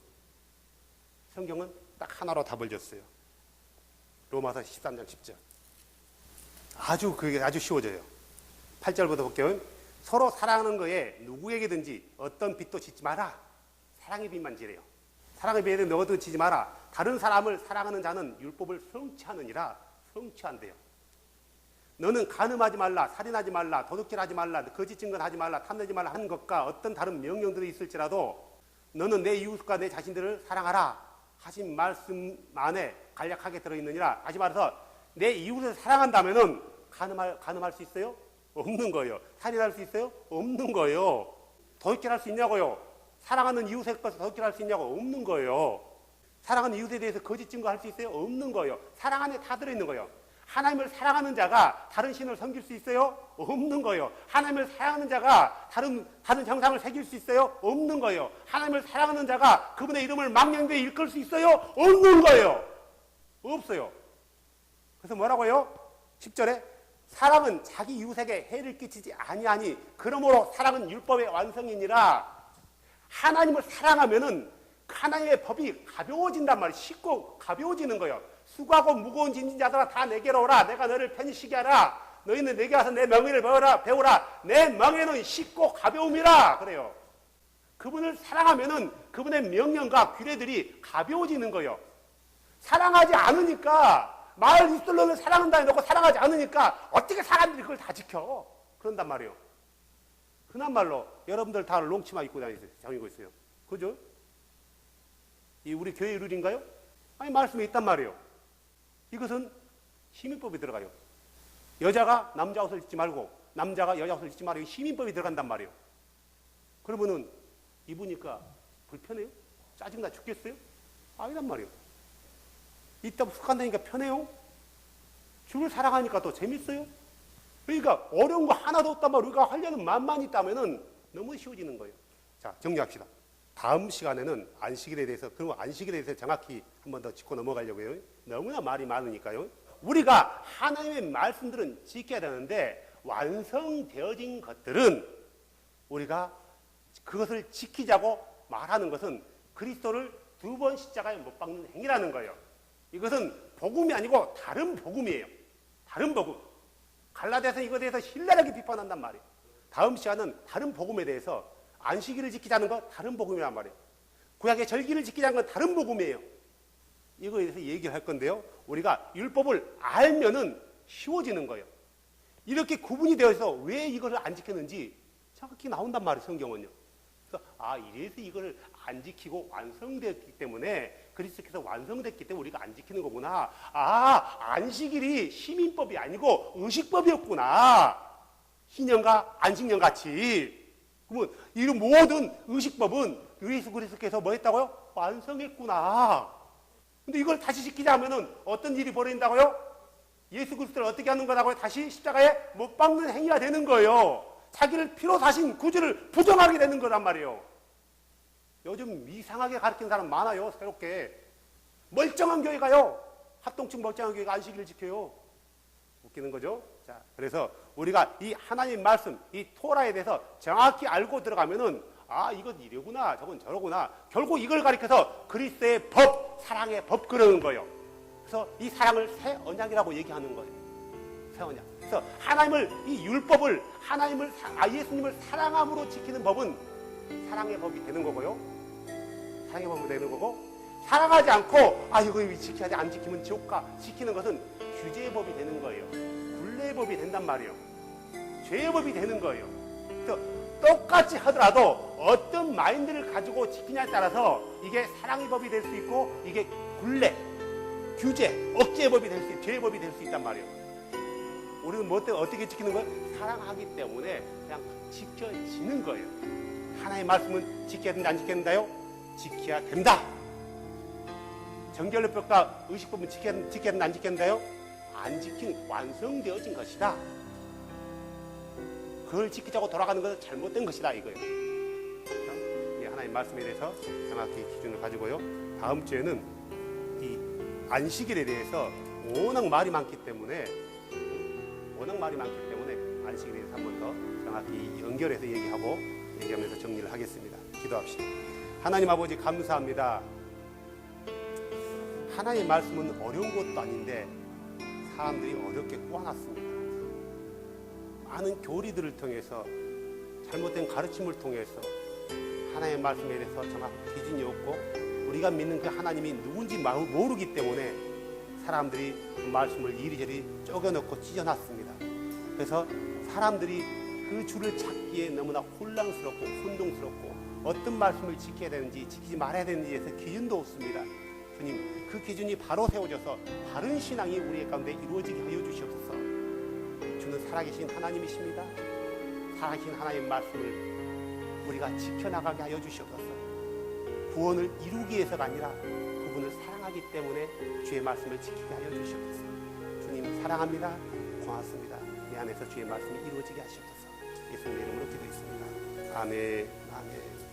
성경은 딱 하나로 답을 줬어요. 로마서 13장 10절. 그게 아주 쉬워져요. 8절부터 볼게요. 서로 사랑하는 거에 누구에게든지 어떤 빚도 짓지 마라. 사랑의 빚만 지래요. 사랑의 빚에 너도 지지 마라. 다른 사람을 사랑하는 자는 율법을 성취하느니라. 성취한대요. 너는 간음하지 말라, 살인하지 말라, 도둑질하지 말라, 거짓 증거하지 말라, 탐내지 말라 하는 것과 어떤 다른 명령들이 있을지라도 너는 내 이웃과 내 자신들을 사랑하라 하신 말씀 안에 간략하게 들어있느니라. 다시 말해서 내 이웃을 사랑한다면은 간음할 수 있어요? 없는 거예요. 살인할 수 있어요? 없는 거예요. 도둑질할 수 있냐고요? 사랑하는 이웃의 것을 도둑질할 수 있냐고? 없는 거예요. 사랑하는 이웃에 대해서 거짓 증거할 수 있어요? 없는 거예요. 사랑 안에 다 들어있는 거예요. 하나님을 사랑하는 자가 다른 신을 섬길 수 있어요? 없는 거예요. 하나님을 사랑하는 자가 다른 형상을 새길 수 있어요? 없는 거예요. 하나님을 사랑하는 자가 그분의 이름을 망령되이 일컬 수 있어요? 없는 거예요. 없어요. 그래서 뭐라고요? 10절에 사랑은 자기 이웃에게 해를 끼치지 아니하니 그러므로 사랑은 율법의 완성이니라. 하나님을 사랑하면은 하나님의 법이 가벼워진단 말이에요. 쉽고 가벼워지는 거예요. 수고하고 무거운 짐진 자들아 다 내게로 오라. 내가 너를 편히 쉬게 하라. 너희는 내게 와서 내 명예를 배우라. 내 명예는 쉽고 가벼움이라. 그래요. 그분을 사랑하면은 그분의 명령과 규례들이 가벼워지는 거예요. 사랑하지 않으니까 마을 이슬로는 사랑한다 해놓고 사랑하지 않으니까 어떻게 사람들이 그걸 다 지켜? 그런단 말이에요. 흔한 말로 여러분들 다 롱치마 입고 다니고 있어요. 그죠? 이 우리 교회 룰인가요? 아니 말씀에 있단 말이에요. 이것은 시민법이 들어가요. 여자가 남자 옷을 입지 말고 남자가 여자 옷을 입지 말고 시민법이 들어간단 말이에요. 그러면은 입으니까 불편해요? 짜증나 죽겠어요? 아니란 말이에요. 이따 습관되니까 편해요? 주를 사랑하니까 더 재밌어요? 그러니까 어려운 거 하나도 없단 말이에요. 우리가 하려는 마음만 있다면은 너무 쉬워지는 거예요. 자, 정리합시다. 다음 시간에는 안식일에 대해서, 그리고 안식일에 대해서 정확히 한 번 더 짚고 넘어가려고요. 너무나 말이 많으니까요. 우리가 하나님의 말씀들은 지켜야 되는데 완성되어진 것들은 우리가 그것을 지키자고 말하는 것은 그리스도를 2번 십자가에 못 박는 행위라는 거예요. 이것은 복음이 아니고 다른 복음이에요. 다른 복음. 갈라디아서 이거에 대해서 신랄하게 비판한단 말이에요. 다음 시간은 다른 복음에 대해서 안식일을 지키자는 거 다른 복음이란 말이에요. 구약의 절기를 지키자는 건 다른 복음이에요. 이거에 대해서 얘기를 할 건데요. 우리가 율법을 알면은 쉬워지는 거예요. 이렇게 구분이 되어 있어 왜 이거를 안 지켰는지 정확히 나온단 말이에요. 성경은요. 그래서 이래서 이거를 안 지키고 완성됐기 때문에 그리스도께서 완성됐기 때문에 우리가 안 지키는 거구나. 안식일이 시민법이 아니고 의식법이었구나. 신년과 안식년 같이. 그러면 이 모든 의식법은 예수 그리스도께서 뭐 했다고요? 완성했구나. 근데 이걸 다시 지키자 하면은 어떤 일이 벌어진다고요? 예수 그리스도를 어떻게 하는 거라고요? 다시 십자가에 못 박는 행위가 되는 거예요. 자기를 피로 사신 구주를 부정하게 되는 거란 말이에요. 요즘 이상하게 가르치는 사람 많아요. 새롭게. 멀쩡한 교회가요. 합동층 멀쩡한 교회가 안식일을 지켜요. 웃기는 거죠. 자, 그래서 우리가 이 하나님 말씀, 이 토라에 대해서 정확히 알고 들어가면은 이건 이러구나, 저건 저러구나. 결국 이걸 가리켜서 그리스도의 법, 사랑의 법 그러는 거예요. 그래서 이 사랑을 새 언약이라고 얘기하는 거예요. 새 언약. 그래서 하나님을, 이 율법을, 예수님을 사랑함으로 지키는 법은 사랑의 법이 되는 거고요. 사랑의 법이 되는 거고, 사랑하지 않고, 이거 지켜야지, 안 지키면 지옥 가. 지키는 것은 규제의 법이 되는 거예요. 굴레의 법이 된단 말이에요. 죄의 법이 되는 거예요. 그래서 똑같이 하더라도 어떤 마인드를 가지고 지키냐에 따라서 이게 사랑의 법이 될 수 있고, 이게 굴레, 규제, 억제의 법이 될 수 있고, 죄의 법이 될 수 있단 말이에요. 우리는 어떻게 지키는 거예요? 사랑하기 때문에 그냥 지켜지는 거예요. 하나님의 말씀은 지켜야 된다, 안 지켜야 된다요? 지켜야 된다. 정결례법과 의식법은 지켜야 된다, 안 지켜야 된다요? 안 지키는, 완성되어진 것이다. 그걸 지키자고 돌아가는 것은 잘못된 것이다, 이거예요. 하나님의 말씀에 대해서 정확히 기준을 가지고요. 다음 주에는 이 안식일에 대해서 워낙 말이 많기 때문에 안식일에 대해서 한 번 더 정확히 연결해서 얘기하면서 정리를 하겠습니다. 기도합시다. 하나님 아버지 감사합니다. 하나님의 말씀은 어려운 것도 아닌데 사람들이 어렵게 꼬아놨습니다. 많은 교리들을 통해서 잘못된 가르침을 통해서 하나님의 말씀에 대해서 정확히 기준이 없고 우리가 믿는 그 하나님이 누군지 모르기 때문에 사람들이 그 말씀을 이리저리 쪼개놓고 찢어놨습니다. 그래서 사람들이 그 줄을 찾기에 너무나 혼란스럽고 혼동스럽고 어떤 말씀을 지켜야 되는지 지키지 말아야 되는지에서 기준도 없습니다. 주님, 그 기준이 바로 세워져서 바른 신앙이 우리 가운데 이루어지게 하여 주시옵소서. 주는 살아계신 하나님이십니다. 살아계신 하나님의 말씀을 우리가 지켜나가게 하여 주시옵소서. 구원을 이루기 위해서가 아니라 그분을 사랑하기 때문에 주의 말씀을 지키게 하여 주시옵소서. 주님 사랑합니다. 고맙습니다. 내 안에서 주의 말씀이 이루어지게 하시옵소서. 예수님의 이름으로 기도했습니다. 아멘. 아멘.